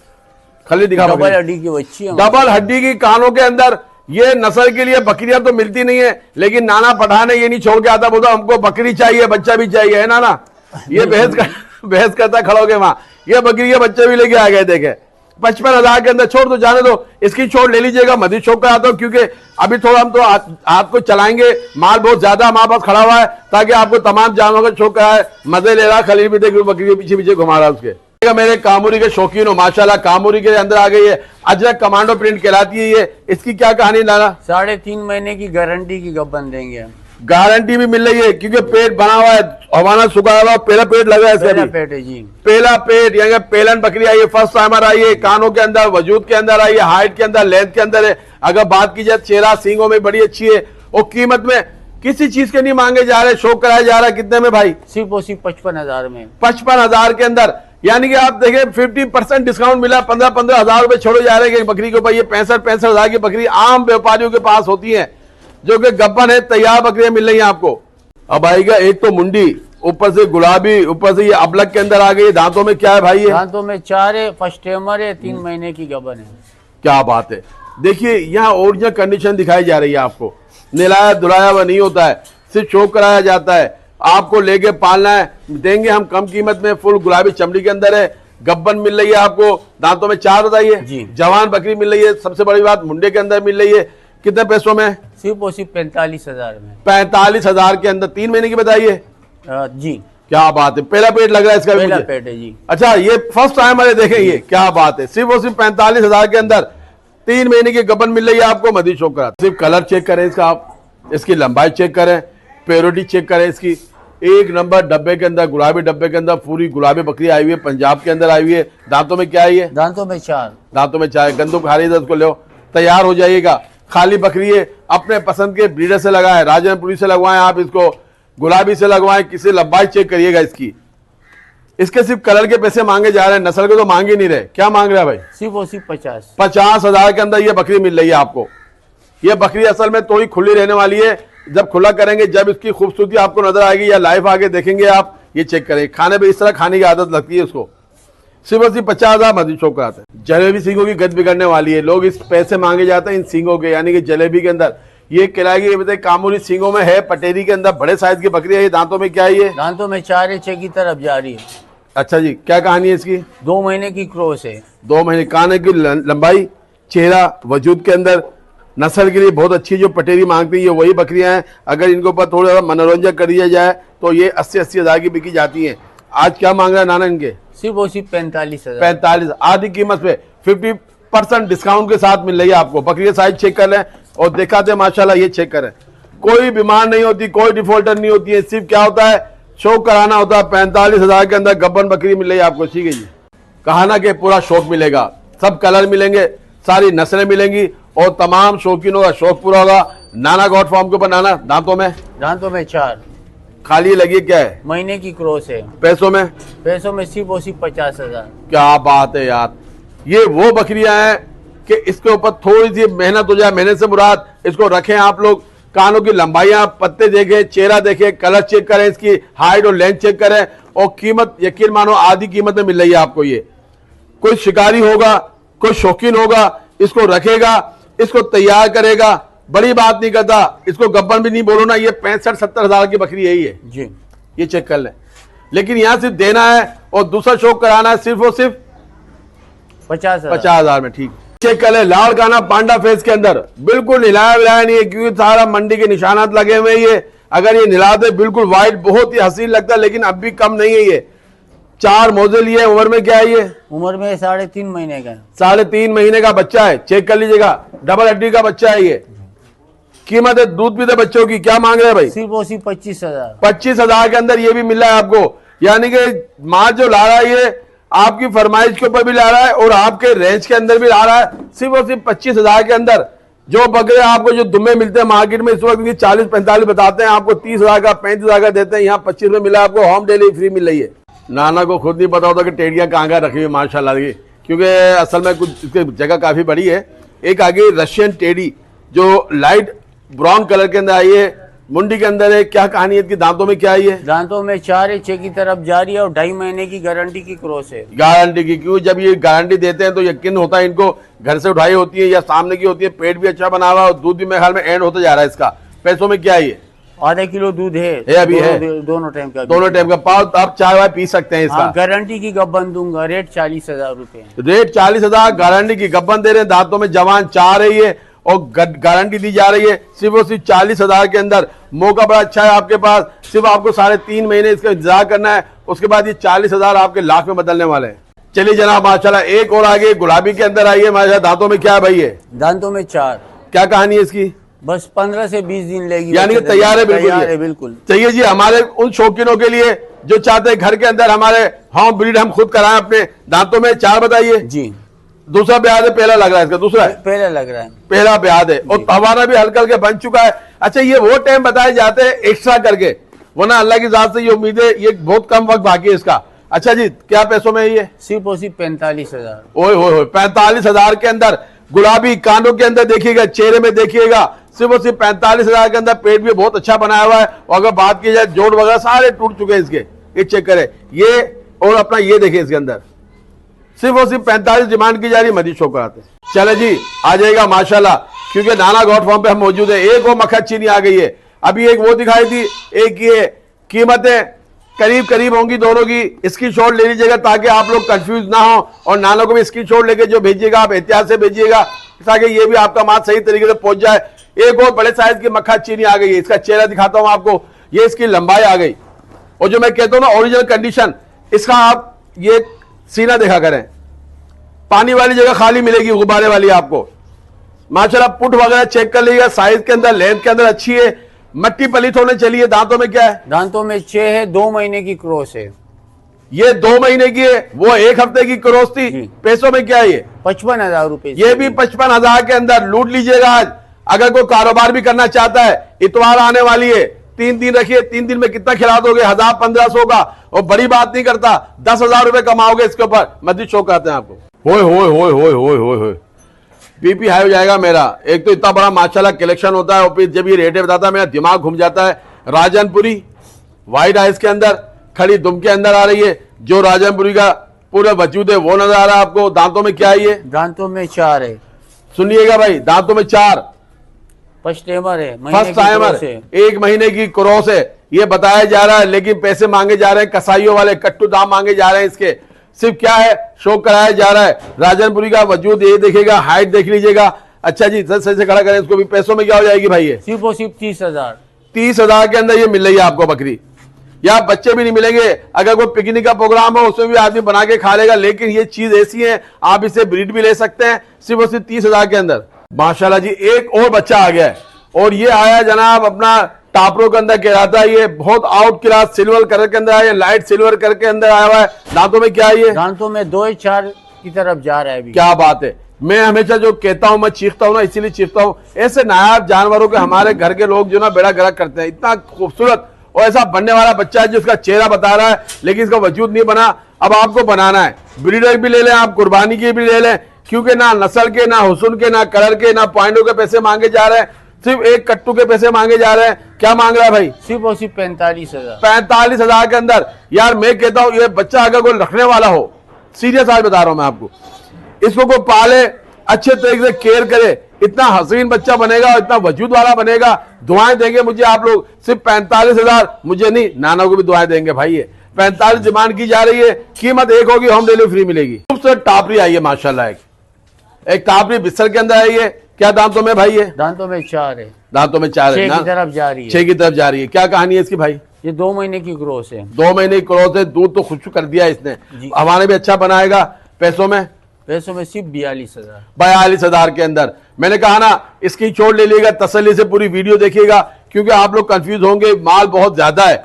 खाली दिखा। डबल हड्डी की बच्ची है। डबल हड्डी की, कानों के अंदर। ये नस्ल के लिए बकरियां तो मिलती नहीं है, लेकिन नाना पठान ये नहीं छोड़ के आता, बोलता हमको बकरी चाहिए, बच्चा भी चाहिए, है नाना। ये बहस करता खड़ो के वहां। ये बकरी के बच्चे भी लेके आ गए। देखे 55,000 के अंदर। छोड़ दो, जाने दो, इसकी छोड़ ले लीजिएगा। मदीद शौक कराता हूं, क्योंकि अभी थोड़ा हम तो हाथ को चलाएंगे। माल बहुत ज्यादा हमारे पास खड़ा हुआ है, ताकि आपको तमाम जानवरों का शौक कराए। मजे ले रहा, खलील भी देख बकरी के पीछे पीछे घुमा रहा उसके। मेरे कामूरी के शौकीन हो माशाल्लाह। कामूरी के अंदर आ गई है, अजरक कमांडो प्रिंट कहलाती है ये। इसकी क्या कहानी नाना? 3.5 महीने की गारंटी की गब्बन देंगे। गारंटी भी मिल रही है, क्योंकि पेट बना हुआ है, हवाना सुखाया हुआ, पहला पेट लगा है इसका। पहला पेट है जी। पहला पेट, यानी पेलन बकरी आई है, फर्स्ट टाइमर आई है। कानों के अंदर, वजूद के अंदर आई है, हाइट के अंदर, लेंथ के अंदर है। अगर बात की जाए चेहरा सींगों में बड़ी अच्छी है। और कीमत में किसी चीज के नहीं मांगे जा रहे, शौक कराया जा रहा है। कितने में भाई? सिर्फ और सिर्फ 55,000 में। 55,000 के अंदर। यानी कि आप देखें 50% डिस्काउंट मिला। 15,000 रुपए छोड़े जा रहे हैं बकरी के ऊपर। ये 65,000 की बकरी आम व्यापारियों के पास होती है, जो कि गब्बन है। तैयार बकरियां मिल रही हैं आपको। अब आएगा एक तो मुंडी, ऊपर से गुलाबी, ऊपर से ये अबलक के अंदर आ गई। दांतों में क्या है भाई? ये दांतों में 4 है, फर्स्ट टाइमर है, 3 महीने की गबन है। क्या बात है। देखिए यहाँ ओरिजिनल कंडीशन दिखाई जा रही है आपको। नहलाया धुलाया हुआ नहीं होता है, सिर्फ शौक कराया जाता है। आपको लेके पालना है, देंगे हम कम कीमत में। फुल गुलाबी चमड़ी के अंदर है, गब्बन मिल रही है आपको। दांतों में 4 बताइए। जवान बकरी मिल रही है। सबसे बड़ी बात मुंडे के अंदर मिल रही है। कितने पैसों में? सिर्फ और सिर्फ 45,000 में। 45,000 के अंदर। 3 महीने की बताइए जी। क्या बात है। पहला पेट लग रहा है इसका? पहला पेट है जी। अच्छा, ये फर्स्ट टाइम वाले देखें, ये क्या बात है। सिर्फ और सिर्फ 45,000 के अंदर 3 महीने की गबन मिल रही है आपको। मदीद शौक कराते। सिर्फ कलर चेक करें इसका आप, इसकी लंबाई चेक करें, प्योरिटी चेक करें इसकी। एक नंबर डब्बे के अंदर, गुलाबी डब्बे के अंदर पूरी गुलाबी बकरी आई हुई है, पंजाब के अंदर आई हुई है। दांतों में क्या है? दांतों में 4। दांतों में 4। गंदुक खा रही है, उसको लो, तैयार हो जाइएगा। खाली बकरी है, अपने पसंद के ब्रीडर से लगाए, राजनपुरी से लगवाएं आप इसको, गुलाबी से लगवाएं, किसी लंबाई चेक करिएगा इसकी। इसके सिर्फ कलर के पैसे मांगे जा रहे हैं, नस्ल के तो मांगे नहीं रहे। क्या मांग रहा है भाई? सिर्फ और सिर्फ 50,000 के अंदर ये बकरी मिल रही है आपको। ये बकरी असल में थोड़ी खुली रहने वाली है। जब खुला करेंगे, जब इसकी खूबसूरती आपको नजर आएगी, या लाइव आगे देखेंगे आप, ये चेक करें। खाने पे इस तरह खाने की आदत लगती है उसको। सिर्फ और सिर्फ 50,000 मदीद शौक कराते हैं। जलेबी सींगों की गद बिगड़ने वाली है। लोग इस पैसे मांगे जाते हैं इन सींगों के, यानी कि जलेबी के अंदर ये कहलाएगी। ये बताइए, कामूरी सींगों में है, पटेरी के अंदर बड़े साइज की बकरी है। ये दांतों में क्या है? ये दांतों में 4 है, 6 की तरफ जा रही है। अच्छा जी, क्या कहानी है इसकी? 2 महीने की क्रॉस है। 2 महीने। कान की लंबाई, चेहरा, वजूद के अंदर नस्ल के लिए बहुत अच्छी जो पटेरी मांगती है, ये वही बकरियां हैं। अगर इनके ऊपर थोड़ा मनोरंजन कर दिया जाए तो ये 80,000 की बिकी जाती हैं। आज क्या मांग रहा है नाना इनके? सिर्फ और सिर्फ 45,000। 45, आधी कीमत पे 50% डिस्काउंट के साथ मिल रही है आपको। बकरी का साइज चेक कर लें और दिखाते हैं माशाल्लाह। ये चेक करें, कोई बीमार नहीं होती, कोई डिफॉल्टर नहीं होती है। सिर्फ क्या होता है, शौक कराना होता है। 45,000 के अंदर गब्बन बकरी मिल रही है आपको। ठीक है जी। कहाना के पूरा शौक मिलेगा, सब कलर मिलेंगे, सारी नस्लें मिलेंगी और तमाम शौकीनों का शौक पूरा होगा। नाना गॉड फॉर्म के ऊपर नाना दांतों में 4 खाली लगी क्या है, महीने की क्रॉस है। पैसों में सिर्फ और सिर्फ 50,000। क्या बात है यार, ये वो बकरियां हैं कि इसके ऊपर थोड़ी सी मेहनत हो जाए। मेहनत से मुराद इसको रखें आप लोग, कानों की लंबाइयां, पत्ते देखें, चेहरा देखें, कलर चेक करें, इसकी हाइट और लेंथ चेक करें और कीमत यकीन मानो आधी कीमत में मिल रही है आपको। ये कोई शिकारी होगा, कोई शौकीन होगा, इसको रखेगा, इसको तैयार करेगा, बड़ी बात नहीं करता, इसको गब्बन भी नहीं बोलो ना, ये 65-70 हजार की बकरी यही है जी, ये चेक कर लें। लेकिन यहां सिर्फ देना है और दूसरा शौक कराना है सिर्फ और सिर्फ 50,000 में। ठीक, चेक कर ले, लाल काना पांडा फेस के अंदर बिल्कुल निलाया विलाया नहीं है क्योंकि सारा मंडी के निशानात लगे हुए हैं। ये अगर ये निला दे बिल्कुल व्हाइट, बहुत ही हसीन लगता है, लेकिन अब भी कम नहीं है। ये 4 मोजे लिए, उम्र में क्या है ये, उम्र में 3.5 महीने का है। 3.5 महीने का बच्चा है, चेक कर लीजिएगा, डबल हड्डी का बच्चा है ये। कीमत है दूध पीते बच्चों की, क्या मांग रहे हैं भाई, सिर्फ और सिर्फ 25,000। 25,000 के अंदर ये भी मिल रहा है आपको। यानी कि माल जो ला रहा है ये आपकी फरमाइश के ऊपर भी ला रहा है और आपके रेंज के अंदर भी ला रहा है। सिर्फ और सिर्फ 25,000 के अंदर जो बकरे आपको, जो दुम्बे मिलते हैं मार्केट में इस वक्त 40-45 बताते हैं, आपको 30,000 का 35,000 का देते हैं, यहाँ 25 में मिला आपको, होम डिलीवरी फ्री मिल रही है। नाना को खुद नहीं पता होता कि टेडियां कहाँ कहाँ रखी हुई माशाल्लाह की, क्योंकि असल में कुछ इसकी जगह काफी बड़ी है। एक आगे रशियन टेडी जो लाइट ब्राउन कलर के अंदर आई है, मुंडी के अंदर है, क्या कहानी है इसकी, दांतों में क्या आई है, दांतों में 4 है, 6 की तरफ जारी है और 2.5 महीने की गारंटी की क्रॉस है। गारंटी की, क्यों जब ये गारंटी देते हैं तो यकीन होता है इनको घर से उठाई होती है या सामने की होती है, पेट भी अच्छा बना हुआ और दूध भी मेरे ख्याल में एंड होता जा रहा है इसका। पैसों में क्या है ये, आधा किलो दूध है अभी है, दोनों टाइम का, दोनों टाइम का पाव, आप चाय वाय पी सकते हैं इसका। गारंटी की गब्बन दूंगा, रेट 40,000 रुपए, रेट 40,000 गारंटी की गब्बन दे रहे हैं। दांतों में जवान 4 है ये और गारंटी दी जा रही है सिर्फ और सिर्फ 40,000 के अंदर। मौका बड़ा अच्छा है आपके पास, सिर्फ आपको 3.5 महीने इसका इंतजार करना है, उसके बाद ये 40,000 आपके लाख में बदलने वाले हैं। चलिए जनाब माशाल्लाह, एक और आगे गुलाबी के अंदर आइए माशाल्लाह। दांतों में क्या है भाई ये, दांतों में 4, क्या कहानी है इसकी, बस 15 से 20 दिन लेगी, यानी कि तैयार है बिल्कुल, तैयार है बिल्कुल। चाहिए जी हमारे उन शौकीनों के लिए जो चाहते हैं घर के अंदर हमारे होम ब्रीड हम खुद कराएं अपने। दांतों में 4 बताइए जी, दूसरा ब्याज है, पहला लग रहा है इसका, दूसरा है, पहले लग रहा है, पहला ब्याज है और हमारा भी हल्का हल्का बन चुका है। अच्छा, ये वो टाइम बताए जाते हैं एक्स्ट्रा करके, वरना अल्लाह की जात से ये उम्मीद है, ये बहुत कम वक्त बाकी है इसका। अच्छा जी, क्या पैसों में है ये, सिर्फ और सिर्फ 45,000। ओए हो 45,000 के अंदर, गुलाबी कानों के अंदर देखिएगा, चेहरे में देखिएगा, सिर्फ और सिर्फ 45,000 के अंदर। पेट भी बहुत अच्छा बनाया हुआ है और अगर बात की जाए जोड़ वगैरह सारे टूट चुके हैं इसके, ये चेक करें ये, और अपना ये देखिए इसके अंदर सिर्फ और सिर्फ 45 डिमांड की जा रही, मजीद शो कराते। चले जी आ जाएगा माशाल्लाह, क्योंकि नाना गॉड फॉर्म पे हम मौजूद है। एक वो मक्खा चीनी आ गई है, अभी एक वो दिखाई थी, एक ये। कीमतें करीब करीब होंगी दोनों की, स्क्रीनशॉट ले लीजिएगा ताकि आप लोग कंफ्यूज ना हो, और नाना को भी स्क्रीनशॉट लेके जो भेजिएगा आप एहतियात से भेजिएगा ताकि ये भी आपका माल सही तरीके से पहुंच जाए। एक और बड़े साइज की मक्खा चीनी आ गई है, इसका चेहरा दिखाता हूं आपको, ये इसकी लंबाई आ गई और जो मैं कहता हूं ना ओरिजिनल कंडीशन, इसका आप ये सीना देखा करें, पानी वाली जगह खाली मिलेगी, गुब्बारे वाली आपको माशाल्लाह। पुट वगैरह चेक कर लीजिएगा, साइज के अंदर लेंथ के अंदर अच्छी है, मट्टी पलित होने चलिए। दांतों में क्या है, दांतों में 6 है, 2 महीने की क्रॉस है, ये 2 महीने की है, वो 1 हफ्ते की क्रॉस थी। पैसों में क्या है ये, 55,000 रुपए, ये भी 55,000 के अंदर लूट लीजिएगा आज। अगर कोई कारोबार भी करना चाहता है, इतवार आने वाली है, 3 दिन रखिए, 3 दिन में कितना खिला दोगे, 1000-1500 का, और बड़ी बात नहीं करता 10,000 रुपए कमाओगे इसके ऊपर। मस्जिद शो कराते हैं आपको, होए होए होए होए होए होए होए, बीपी हाई हो जाएगा मेरा। एक तो इतना बड़ा माशाल्लाह कलेक्शन होता है और फिर जब ये रेटें बताता है मेरा दिमाग घूम जाता है। राजनपुरी व्हाइट आइस के अंदर, खड़ी दुम के अंदर आ रही है, जो राजनपुरी का पूरा वजूद है वो नजर आ रहा है आपको। दांतों में क्या है ये, दांतों में 4 है, सुनिएगा भाई, दांतों में 4, फर्स्ट टाइमर है, फर्स्ट टाइमर, 1 महीने की क्रॉस है, ये बताया जा रहा है। लेकिन पैसे मांगे जा रहे हैं कसाईयों वाले, कट्टू दाम मांगे जा रहे हैं इसके। सिर्फ क्या है, शो कराया जा रहा है। राजनपुरी का वजूद ये देखिएगा, हाइट देख लीजिएगा। अच्छा जी, सही से खड़ा करें इसको भी। पैसों में क्या हो जाएगी भाई ये, सिर्फ और सिर्फ 30,000। 30,000 के अंदर ये मिल रही है आपको बकरी। या बच्चे भी नहीं मिलेंगे, अगर कोई पिकनिक का प्रोग्राम हो उसमें भी आदमी बना के खा लेगा। लेकिन ये चीज ऐसी है, आप इसे ब्रीड भी ले सकते हैं सिर्फ और सिर्फ 30,000 के अंदर। माशाल्लाह जी, एक और बच्चा आ गया है और ये आया जनाब अपना टापरों के अंदर कहलाता है, ये बहुत आउट क्लास सिल्वर कलर के अंदर आया, लाइट सिल्वर कलर के अंदर आया हुआ है। दांतों में क्या है ये? दांतों में 2-4 की तरफ जा रहा है अभी। क्या बात है। मैं हमेशा जो कहता हूं, मैं चीखता हूं ना, इसीलिए चीखता हूं, ऐसे नायाब जानवरों के हमारे घर के लोग जो ना बेड़ा गर्क करते हैं। इतना खूबसूरत और ऐसा बनने वाला बच्चा है जिसका चेहरा बता रहा है लेकिन इसका वजूद नहीं बना। अब आपको बनाना है, ब्रीडर भी ले लें आप, कुर्बानी की भी ले लें, क्योंकि ना नस्ल के, ना हुस्न के, ना कलर के, ना पॉइंटों के पैसे मांगे जा रहे हैं, सिर्फ एक कट्टू के पैसे मांगे जा रहे हैं। क्या मांग रहा है भाई? सिर्फ और सिर्फ 45,000। 45,000 के अंदर। यार मैं कहता हूं ये बच्चा अगर कोई रखने वाला हो, सीरियस आज बता रहा हूं मैं आपको, इसको कोई पाले, अच्छे तरीके से केयर करे, इतना हसीन बच्चा बनेगा और इतना वजूद वाला बनेगा। दुआएं देंगे मुझे आप लोग। सिर्फ 45,000, मुझे नहीं, नाना को भी दुआएं देंगे भाई। ये 45 डिमांड की जा रही है, कीमत एक होगी, होम डिलीवरी फ्री मिलेगी। खूबसूरत टापरी आई है माशाल्लाह, एक टापरी बिस्तर के अंदर आई है। क्या दांतों में भाई? ये दांतों में 4 है। दांतों में 4 है 6 ना? की तरफ जा रही है। 6 की तरफ जा रही है। क्या कहानी है इसकी भाई? ये 2 महीने की क्रॉस है। 2 महीने की क्रॉस है। दूध तो खुश कर दिया इसने, हमारे भी अच्छा बनाएगा। पैसों में सिर्फ 42,000। 42,000 के अंदर। मैंने कहा ना, इसकी छोड़ ले लीजिएगा, तसल्ली से पूरी वीडियो देखिएगा, क्योंकि आप लोग कंफ्यूज होंगे, माल बहुत ज्यादा है।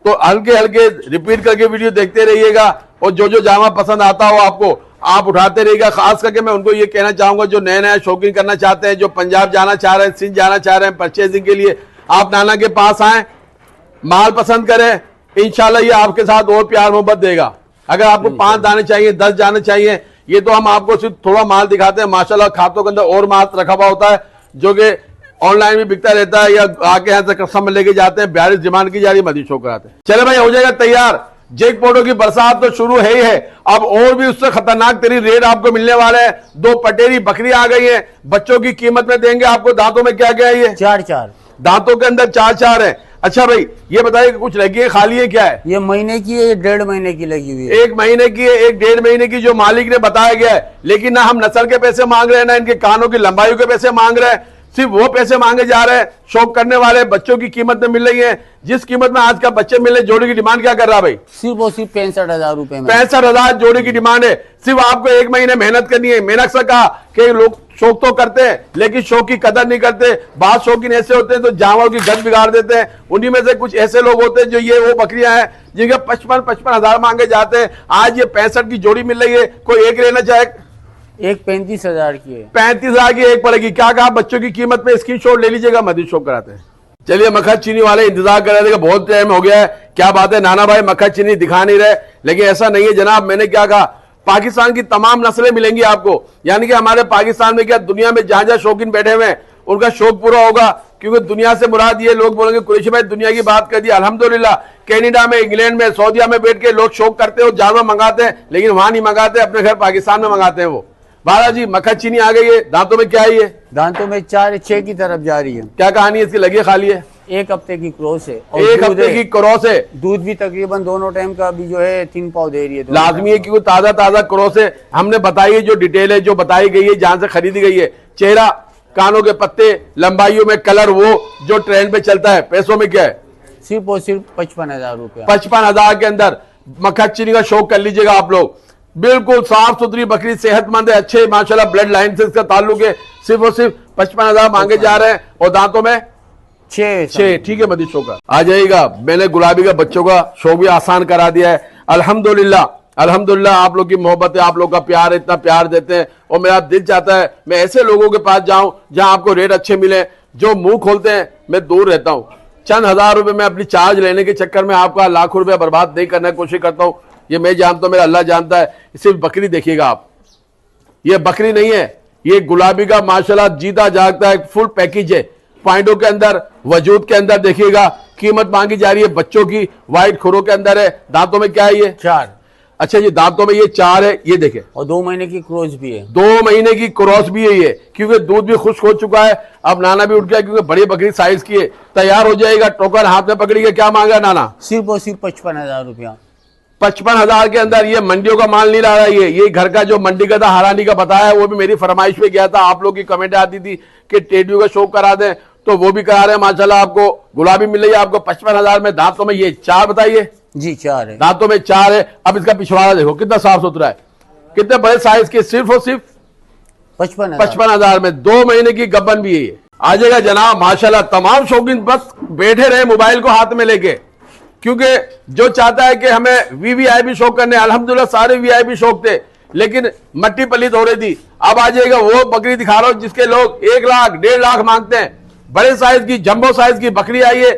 तो हल्के हल्के रिपीट करके वीडियो देखते रहिएगा और जो जो जामा पसंद आता हो आपको, आप उठाते रहिएगा। खास करके मैं उनको ये कहना चाहूंगा जो नया नया शौकीन करना चाहते हैं, जो पंजाब जाना चाह रहे हैं, सिंध जाना चाह रहे हैं परचेजिंग के लिए, आप नाना के पास आए, माल पसंद करें, इंशाल्लाह ये आपके साथ और प्यार मोहब्बत देगा। अगर आपको 5 दाने चाहिए, 10 दाने चाहिए, ये तो हम आपको सिर्फ थोड़ा माल दिखाते हैं, माशाल्लाह खातों के अंदर और माल रखा हुआ होता है जो कि ऑनलाइन भी बिकता रहता है, या आके यहाँ से कस्टमर लेके जाते हैं। 42 डिमांड की जा रही है, मदीन शो कराते हैं। चले भाई, हो जाएगा तैयार। जैकपॉटों की बरसात तो शुरू है ही है, अब और भी उससे खतरनाक तेरी रेट आपको मिलने वाला है। 2 पटेरी बकरी आ गई है, बच्चों की कीमत में देंगे आपको। दांतों में क्या क्या है? ये 4-4 दांतों के अंदर 4-4 है। अच्छा भाई, ये बताइए कुछ लगी है, खाली है, क्या है? ये महीने की है, ये 1.5 महीने की लगी हुई है। 1 महीने की है, 1-1.5 महीने की जो मालिक ने बताया गया है। लेकिन ना हम नस्ल के पैसे मांग रहे हैं, ना इनके कानों की लंबाई के पैसे मांग रहे हैं, सिर्फ वो पैसे मांगे जा रहे हैं शौक करने वाले बच्चों की कीमत में मिल रही है। जिस कीमत में आज का बच्चे मिले, जोड़ी की डिमांड क्या कर रहा है भाई? सिर्फ और सिर्फ 65,000 रुपए में। 65,000 जोड़ी की डिमांड है। सिर्फ आपको 1 महीने मेहनत करनी है। मैंने अक्सर कहा कि लोग शौक तो करते हैं लेकिन शौक की कदर नहीं करते। बाद शौकीन ऐसे होते हैं तो जानवरों की गत बिगाड़ देते हैं। उन्हीं में से कुछ ऐसे लोग होते हैं जो ये वो बकरियां हैं जिनके 55,000 मांगे जाते हैं। आज ये 65 की जोड़ी मिल रही है। कोई एक लेना चाहे, एक 35,000 की है। 35,000 की एक पड़ेगी। क्या कहा? बच्चों की कीमत में स्क्रीनशॉट ले लीजिएगा, मदीन शॉप कराते हैं। चलिए, मक्खन चीनी वाले इंतजार कर रहे थे, बहुत टाइम हो गया है। क्या बात है नाना भाई, मक्खन चीनी दिखा नहीं रहे, लेकिन ऐसा नहीं है जनाब। मैंने क्या कहा, पाकिस्तान की तमाम नस्लें मिलेंगी आपको। यानी कि हमारे पाकिस्तान में क्या, दुनिया में जहां जहां शौकीन बैठे हुए हैं उनका शौक पूरा होगा। क्योंकि दुनिया से मुराद ये लोग बोलेंगे कुरैशी भाई दुनिया की बात कर दी। अल्हम्दुलिल्लाह, कनाडा में, इंग्लैंड में, सऊदीया में बैठ के लोग शौक करते हो, जानवर मंगाते हैं, लेकिन वहां नहीं मंगाते, अपने घर पाकिस्तान में मंगाते हैं वो। बालाजी, मक्खन चीनी आ गई है। दांतों में क्या है ये? दांतों में 4-6 की तरफ जा रही है। क्या कहानी है इसकी? लगी है, खाली है? 1 हफ्ते की क्रॉस है। 1 हफ्ते की क्रॉस है। दूध भी तकरीबन दोनों टाइम का अभी जो है 3 पाव दे रही है। लाजमी है क्योंकि ताजा ताजा क्रॉस है। हमने बताई है जो डिटेल है, जो बताई गई है, जहां से खरीदी गई है। चेहरा, कानों के पत्ते, लंबाइयों में कलर, वो जो ट्रेंड पे चलता है। पैसों में क्या है? सिर्फ और सिर्फ 55,000 रुपया। 55,000 के अंदर मक्खन चीनी का शौक कर लीजिएगा आप लोग। बिल्कुल साफ सुथरी बकरी, सेहतमंद है, अच्छे माशाल्लाह ब्लड लाइन से इसका ताल्लुक है। सिर्फ और सिर्फ 55,000 मांगे जा रहे हैं। और दांतों में 6। ठीक है, मदीशों का आ जाएगा। मैंने गुलाबी का बच्चों का शौक भी आसान करा दिया है। अल्हम्दुलिल्लाह, अल्हम्दुलिल्लाह। आप लोग की मोहब्बत है, आप लोग का प्यार, इतना प्यार देते हैं और मेरा दिल चाहता है मैं ऐसे लोगों के पास जाऊं जहां आपको रेट अच्छे मिले। जो मुंह खोलते हैं, मैं दूर रहता हूं। चंद हजार रुपए में अपनी चार्ज लेने के चक्कर में आपका लाखों रुपया बर्बाद नहीं करने की कोशिश करता हूं। ये मैं जानता हूं, मेरा अल्लाह जानता है। सिर्फ बकरी देखिएगा आप, ये बकरी नहीं है, ये गुलाबी का माशाल्लाह जीता जागता है फुल पैकेज है। पॉइंटों के अंदर, वजूद के अंदर देखिएगा। कीमत मांगी जा रही है बच्चों की, व्हाइट खुरों के अंदर है। दांतों में क्या है ये? 4। अच्छा, ये दांतों में ये 4 है, ये देखे। और 2 महीने की क्रॉस भी है। 2 महीने की क्रॉस भी है ये, क्योंकि दूध भी खुश्क हो चुका है। अब नाना भी उठ गया क्योंकि बड़ी बकरी साइज की है, तैयार हो जाएगा। टोकन हाथ में पकड़ी के क्या मांगा नाना? सिर्फ और सिर्फ 55,000 रुपया। 55,000 के अंदर। ये मंडियों का माल नहीं ला रहा है, ये घर का जो मंडी का था, हरानी का बताया, वो भी मेरी फरमाइश पे गया था। आप लोग की कमेंट आती थी कि टेडियो का शौक करा दें, तो वो भी करा रहे हैं माशाल्लाह। आपको गुलाबी मिल रही है आपको 55,000 में। दांतों में ये 4 बताइए जी 4 है। दांतों में 4 है। अब इसका पिछवाड़ा देखो कितना साफ सुथरा है, कितने बड़े साइज के। सिर्फ और सिर्फ 55,000 55,000 में। 2 महीने की गब्बन भी है ये। आ जाएगा जनाब माशाल्लाह। तमाम शौकीन बस बैठे रहे मोबाइल को हाथ में लेके, क्योंकि जो चाहता है कि हमें वीवीआईपी शौक करने, अल्हम्दुलिल्लाह सारे वीआईपी शौक थे, लेकिन मट्टी पलीत हो रही थी। अब आ जाएगा वो बकरी दिखा रहा हूं जिसके लोग 1 लाख 1.5 लाख मांगते हैं। बड़े साइज की जंबो साइज की बकरी आई है,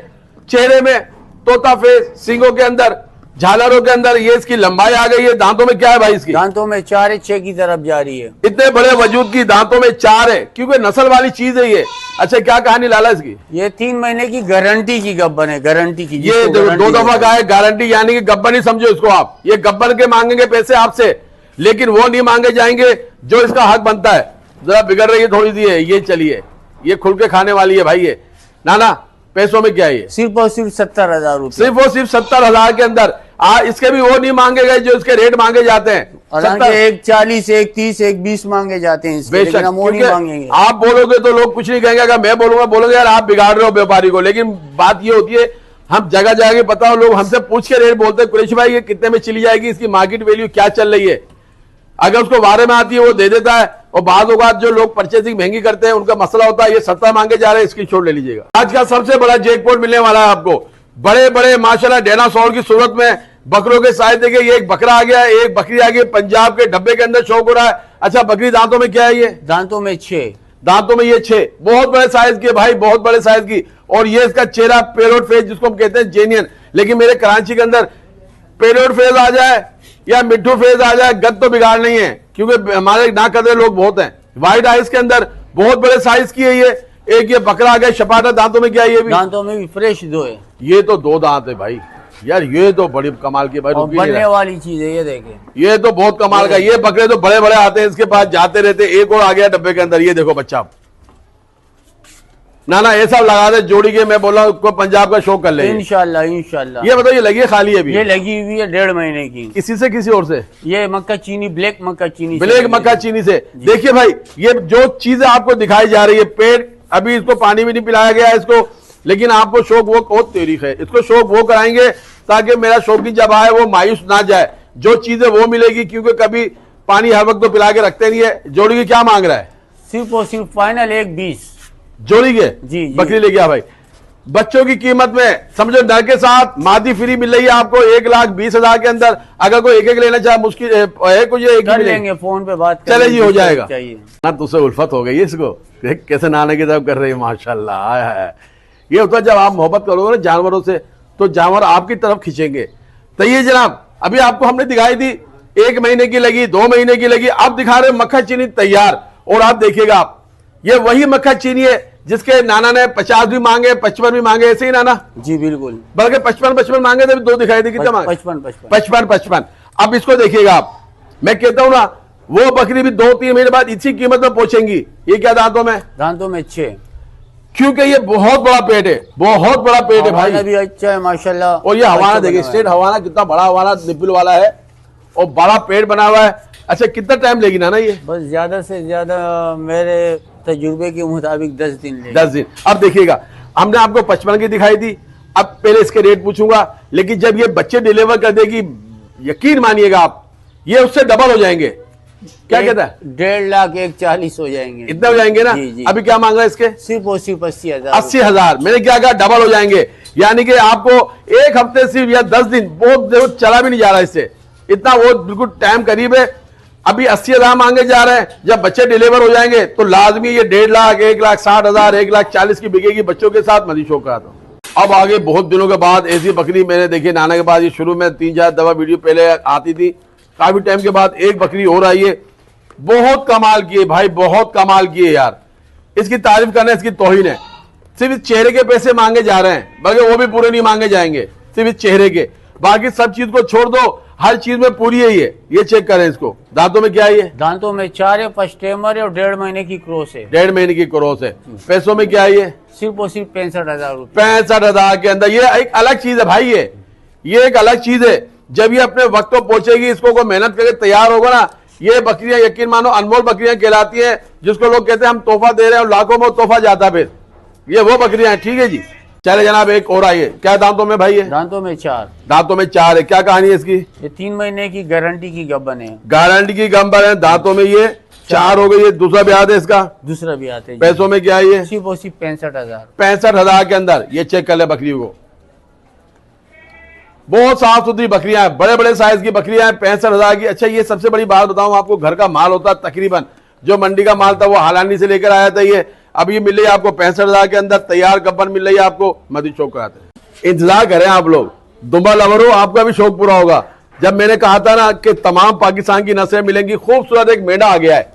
चेहरे में तोता फेस, सींगों के अंदर, झालरों के अंदर, ये इसकी लंबाई आ गई है। दांतों में क्या है भाई इसकी? दांतों में 4 है, 6 की तरफ जा रही है। इतने बड़े वजूद की, दांतों में 4 है, क्योंकि नस्ल वाली चीज है ये। अच्छा क्या कहानी लाला इसकी? ये 3 महीने की गारंटी की गब्बन है, गारंटी की। ये जिसको 2 गारंटी दफा है। कहा है गारंटी, यानी कि गब्बर ही समझो इसको आप। ये गब्बर के मांगेंगे पैसे आपसे, लेकिन वो नहीं मांगे जाएंगे जो इसका हक बनता है। जरा बिगड़ रही है थोड़ी सी है ये, चलिए ये खुल के खाने वाली है भाई ये। नाना पैसों में क्या है ये? सिर्फ और सिर्फ 70,000 रुपए। सिर्फ और सिर्फ 70,000 के अंदर। इसके भी वो नहीं मांगे गए जो इसके रेट मांगे जाते हैं। हालांकि 1,40, 1,30, 1,20 मांगे जाते हैं इसके, लेकिन हम वो नहीं मांगेंगे। क्योंकि आप बोलोगे तो लोग कुछ नहीं कहेंगे, अगर मैं बोलूंगा बोलोगे यार आप बिगाड़ रहे हो व्यापारी को। लेकिन बात ये होती है, हम जगह जगह के पता हो, लोग हमसे पूछ के रेट बोलते हैं, कुरैशी भाई ये कितने में चली जाएगी, इसकी मार्केट वैल्यू क्या चल रही है। अगर उसको बारे में आती है वो दे देता है, और बाद औकात जो लोग परचेसिंग महंगी करते हैं उनका मसला होता है। ये 70 मांगे जा रहे हैं, इसकी छोड़ ले लीजिएगा। आज का सबसे बड़ा जैकपॉट मिलने वाला है आपको। बड़े बड़े माशाल्लाह डायनासोर की सूरत में बकरों के साइज देखिए। ये एक बकरा आ गया, एक बकरी आ गई, पंजाब के डब्बे के अंदर शौक हो रहा है। अच्छा बकरी दांतों में क्या है ये? दांतों में 6। दांतों में ये 6, बहुत बड़े साइज की भाई, बहुत बड़े साइज की। और ये इसका चेहरा पेरोड फेस जिसको हम कहते हैं जेनियन। लेकिन मेरे कराची के अंदर पेरोड फेस आ जाए या मिट्टू फेस आ जाए, गद तो बिगाड़ नहीं है, क्योंकि हमारे ना कदरे लोग बहुत हैं। व्हाइट आइज के अंदर बहुत बड़े साइज की है ये। एक ये बकरा आ गया शपाटा। दांतों में क्या है ये भी? दांतों में भी फ्रेश 2 है। ये तो 2 दांत है भाई यार, ये तो बड़ी कमाल की भाई। और बनने वाली चीज है ये, देखे ये तो बहुत कमाल का। ये बकरे तो बड़े बड़े आते हैं इसके पास, जाते रहते। एक और आ गया डब्बे के अंदर, ये देखो बच्चा। ना ऐसा लगा दे जोड़ी के, मैं बोला उसको पंजाब का शौक कर ले इंशाल्लाह इंशाल्लाह। ये बताओ ये लगी है खाली है अभी? ये लगी हुई है 1.5 महीने की। किसी से किसी और से? ये मक्का चीनी, ब्लैक मक्का चीनी, ब्लैक मक्का चीनी से। देखिए भाई ये जो चीजें आपको दिखाई जा रही है, पेट अभी इसको पानी भी नहीं पिलाया गया है इसको, लेकिन आपको शौक वो बहुत तेरीख है। इसको शौक वो कराएंगे ताकि मेरा शौकीन जब आए वो मायूस ना जाए। जो चीजें वो मिलेगी, क्योंकि कभी पानी हर वक्त तो पिला के रखते नहीं है। जोड़ी की क्या मांग रहा है? सिर्फ और सिर्फ फाइनल 1,20 जोड़ी के। जी बकरी ले गया भाई। बच्चों की कीमत में समझो नर के साथ मादी फ्री मिल रही है आपको 1,20,000 के अंदर। अगर कोई एक लेना चाहे मुश्किल है, कुछ एक कर लेंगे, फोन पे बात चले जी, हो जाएगा। चाहिए ना तुझसे उल्फत हो गई इसको, देख कैसे नाने की तरफ कर रही है माशाल्लाह। आया है ये होता है जब आप मोहब्बत करोगे ना जानवरों से, तो जानवर आपकी तरफ खींचेंगे। तो ये जनाब अभी आपको हमने दिखाई दी, 1 महीने की लगी, 2 महीने की लगी, अब दिखा रहे मक्खा चीनी तैयार। और आप देखिएगा आप, ये वही मक्खा चीनी है जिसके नाना ने 50 भी मांगे, 55 भी मांगे, ऐसे ही नाना? जी बिल्कुल। बल्कि 55 मांगे थे, 2 दिखाई दी। कितना मांगे? 55। अब इसको देखिएगा आप, मैं कहता हूं ना वो बकरी भी 2-3 महीने बाद इसी कीमत में पहुंचेंगी। ये क्या दांतों में? दांतों में 6, क्योंकि ये बहुत बड़ा पेट है, बहुत बड़ा पेट है भाई। भी अच्छा है माशाल्लाह। और ये हवाना देखिए, स्ट्रेट हवाना, कितना बड़ा हवाना निपिल वाला है और बड़ा पेट बना हुआ है। अच्छा कितना टाइम लेगी नाना ये? बस ज्यादा से ज्यादा मेरे तजुर्बे के मुताबिक 10 दिन लेगी। 10 दिन। अब देखिएगा हमने आपको 55 की दिखाई दी, अब पहले इसके रेट पूछूंगा, लेकिन जब ये बच्चे डिलीवर कर देगी, यकीन मानिएगा आप, ये उससे डबल हो जाएंगे। क्या कहता है? 1.5 लाख 1,40 हो जाएंगे। इतना हो जाएंगे ना? जी, जी। अभी क्या मांग रहा है इसके? सिर्फ और सिर्फ 80,000। 80,000। मैंने क्या कहा? डबल हो जाएंगे। यानी कि आपको 1 हफ्ते सिर्फ या 10 दिन, बहुत चला भी नहीं जा रहा इससे, इतना वो बिल्कुल टाइम करीब है। अभी 80,000 मांगे जा रहे हैं, जब बच्चे डिलीवर हो जाएंगे तो लाजमी ये 1.5 लाख, 1,60,000, 1,40,000 की बिकेगी बच्चों के साथ। मदी शो करा था। अब आगे बहुत दिनों के बाद ऐसी बकरी मैंने देखी नाना के बाद। ये शुरू में 3-4 दफा वीडियो पहले आती थी, काफी टाइम के बाद एक बकरी और आई है। बहुत कमाल की है भाई, बहुत कमाल की है यार। इसकी तारीफ करना इसकी तौहीन है। सिर्फ इस चेहरे के पैसे मांगे जा रहे हैं, बल्कि वो भी पूरे नहीं मांगे जाएंगे, सिर्फ इस चेहरे के। बाकी सब चीज को छोड़ दो, हर चीज में पूरी है ये चेक करें इसको। दांतों में क्या है ये? दांतों में 4 है, फर्स्ट टेमर है और 1.5 महीने की क्रॉस है। 1.5 महीने की क्रॉस है। पैसों में क्या है ये? सिर्फ और सिर्फ 65,000 रुपए। 65,000 के अंदर। ये एक अलग चीज है भाई, ये एक अलग चीज है। जब ये अपने वक्त पर पहुंचेगी, इसको कोई मेहनत करके तैयार होगा ना, ये बकरियां यकीन मानो अनमोल बकरियां कहलाती हैं, जिसको लोग कहते हैं हम तोहफा दे रहे हैं और लाखों में तोहफा जाता। फिर ये वो बकरियां हैं। ठीक है जी, चले जनाब एक और आई है। क्या दांतों में भाई है? दांतों में 4। दांतों में 4 है। क्या कहानी है इसकी? ये 3 महीने की गारंटी की गब्बन है। गारंटी की गब्बन है। दांतों में ये 4 हो गई। ये दूसरा ब्याज है इसका, दूसरा भी आते हैं पैसों में क्या है ये? सिर्फ और सिर्फ 65,000। 65,000 के अंदर ये चेक कर ले बकरियों को। बहुत साफ सुथरी बकरियां हैं, बड़े बड़े साइज की बकरियां हैं, 65,000 की। अच्छा, ये सबसे बड़ी बात बताऊं आपको, घर का माल होता तकरीबन, जो मंडी का माल था वो हालानी से लेकर आया था ये। अब ये मिल रही है आपको 65,000 के अंदर, तैयार गब्बर मिल रही है आपको, मदी शौक कराते हैं। इंतजार करें आप लोग, दुम्बा लवर हो, आपका भी शौक पूरा होगा। जब मैंने कहा था ना कि तमाम पाकिस्तान की नस्लें मिलेंगी, खूबसूरत एक मेंढा आ गया है,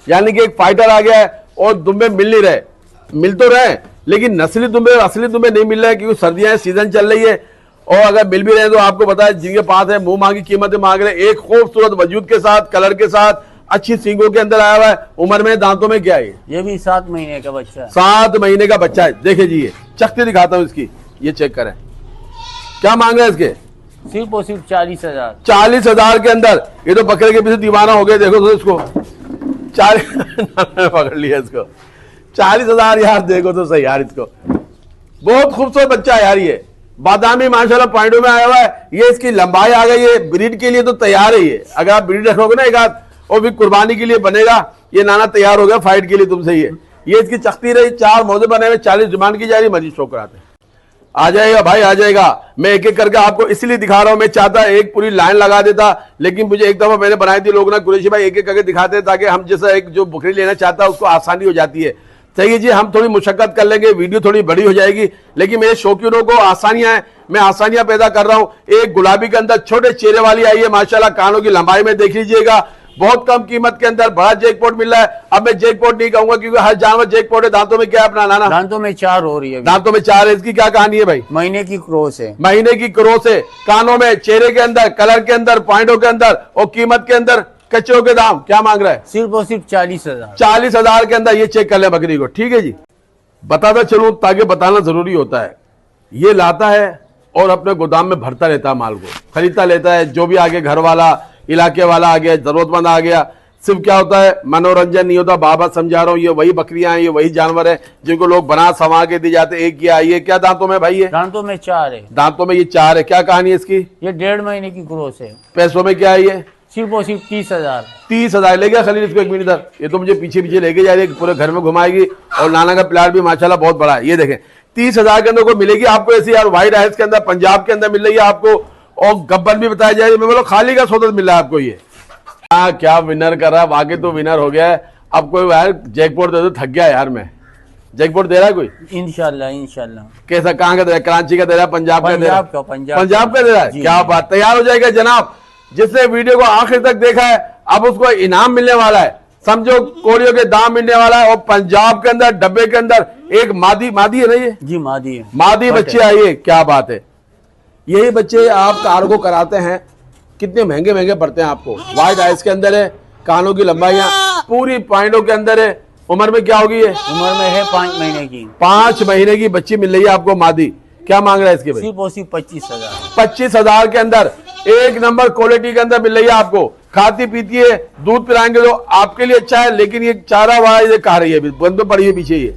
यानी कि एक फाइटर आ गया है, और दुम्बे मिल नहीं रहे। मिल तो रहे लेकिन नस्ली दुम्बे और असली दुम्बे नहीं मिल रहे, क्योंकि सर्दियां सीजन चल रही है। और अगर मिल भी रहे तो आपको पता है, जिनके पास है मुंह मांगी कीमतें मांग रहे। एक खूबसूरत वजूद के साथ, कलर के साथ, अच्छी सींगों के अंदर आया हुआ है। उम्र में, दांतों में क्या है? ये भी 7 महीने का बच्चा है। 7 महीने का बच्चा है। देखे जी, ये चखते दिखाता हूं इसकी, ये चेक करें क्या मांग रहे हैं इसके। सिर्फ और सिर्फ 40,000। 40,000 के अंदर। ये तो बकरे के पीछे दीवाना हो गए, देखो तो इसको 40 पकड़ लिया इसको। 40,000 यार, देखो तो सही यार इसको। बहुत खूबसूरत बच्चा है यार, ये बादामी माशाल्लाह पॉइंटों में आया हुआ है। ये इसकी लंबाई आ गई है, ब्रीड के लिए तो तैयार है ये। अगर आप ब्रीड रखोगे ना एक आध, और भी कुर्बानी के लिए बनेगा, ये नाना तैयार हो गया फाइट के लिए तुमसे। ये इसकी चखती रही, 4 मौजे बने हुए, 40 डिमांड की जा रही, मजीद शो कराते हैं। आ जाएगा भाई, आ जाएगा। मैं एक एक करके आपको इसलिए दिखा रहा हूं, मैं चाहता एक पूरी लाइन लगा देता, लेकिन मुझे एक दफा मैंने बनाई थी, लोग ना कुरैशी भाई एक एक करके दिखाते, ताकि हम जैसा एक जो बकरी लेना चाहता है उसको आसानी हो जाती है। सही है जी, हम थोड़ी मुशक्कत कर लेंगे, वीडियो थोड़ी बड़ी हो जाएगी, लेकिन मेरे शौकीनों को आसानियां हैं, मैं आसानियां पैदा कर रहा हूं। एक गुलाबी के अंदर छोटे चेहरे वाली आई है माशाल्लाह, कानों की लंबाई में देख लीजिएगा, बहुत कम कीमत के अंदर बड़ा जैकपॉट मिल रहा है। अब मैं जैकपॉट नहीं कहूंगा, क्योंकि हर जानवर जैकपॉट है। दांतों में क्या है अपना नाना? दांतों में 4 हो रही है। दांतों में 4 है। इसकी क्या कहानी है भाई? महीने की क्रॉस है। महीने की क्रॉस है। कानों में, चेहरे के अंदर, कलर के अंदर, पॉइंटों के अंदर, और कीमत के अंदर कच्चों के दाम क्या मांग रहा है? सिर्फ और सिर्फ 40,000। 40,000 के अंदर ये चेक कर ले बकरी को। ठीक है जी, बताता चलूं ताकि बताना जरूरी होता है। ये लाता है और अपने गोदाम में भरता रहता है, माल को खरीदता लेता है। जो भी आगे घर वाला, इलाके वाला आ गया, जरूरतमंद आ गया, सिर्फ क्या होता है, मनोरंजन नहीं होता। बाबा समझा रहा हूँ, ये वही बकरियां हैं, ये वही जानवर है जिनको लोग बना संवार के दी जाते। एक किया, ये क्या दांतों में भाई? ये दांतों में 4 है। दांतों में ये 4 है। क्या कहानी है इसकी? ये 1.5 महीने की क्रॉस है। पैसों में क्या है ये? सिर्फ और सिर्फ 30,000। 30,000 ले गया खलील इसको। एक मिनट इधर, ये तो मुझे पीछे पीछे लेके जा रही है, पूरे घर में घुमाएगी। और नाना का प्लाट भी माशाल्लाह बहुत बड़ा है। ये देखें, 30,000 के अंदर को मिलेगी आपको ऐसी यार, व्हाइट आइस के अंदर, पंजाब के अंदर मिल रही है आपको, और गब्बर भी बताया जाए। मैं बोलो खाली का सौदा मिल रहा है आपको। ये क्या विनर कर रहा है, आगे तो विनर हो गया है। अब कोई यार जैकपॉट दे दो, थक गया यार मैं। जैकपॉट दे रहा है कोई? इंशाल्लाह इंशाल्लाह। कैसा, कहाँ का दे रहा है? कराची का दे रहा है, पंजाब का दे रहा है? पंजाब का दे रहा है। क्या बात, तैयार हो जाएगा जनाब। जिसने वीडियो को आखिर तक देखा है, अब उसको इनाम मिलने वाला है, समझो कोड़ियों के दाम मिलने वाला है। और पंजाब के अंदर डब्बे के अंदर एक मादी है ना, ये जी मादी है, मादी बच्चे आई है। क्या बात है, यही बच्चे आप कार्गो कराते हैं, कितने महंगे महंगे पड़ते हैं आपको। व्हाइट आइस के अंदर है, कानों की लंबाइयां पूरी पॉइंटों के अंदर है। उम्र में क्या होगी ये? उम्र में है 5 महीने की। 5 महीने की बच्ची मिल रही है आपको, मादी। क्या मांग रहा है इसके भाई? सिर्फ और सिर्फ 25,000। 25,000 के अंदर एक नंबर क्वालिटी के अंदर मिल रही है आपको। खाती पीती है, दूध पिलाएंगे तो आपके लिए अच्छा है, लेकिन ये चारा वाला ये कहा रही है, बंद पड़ी है पीछे। ये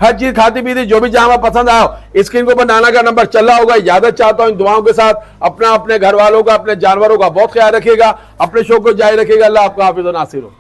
हर चीज खाती पीती, जो भी जानवर पसंद आओ। स्क्रीन के ऊपर नाना का नंबर चल रहा होगा। इजाजत चाहता हूं इन दुआओं के साथ। अपना, अपने घर वालों का, अपने जानवरों का बहुत ख्याल रखिएगा, अपने शौक को जारी रखिएगा। अल्लाह आपका हाफिज़ व नासिर हो।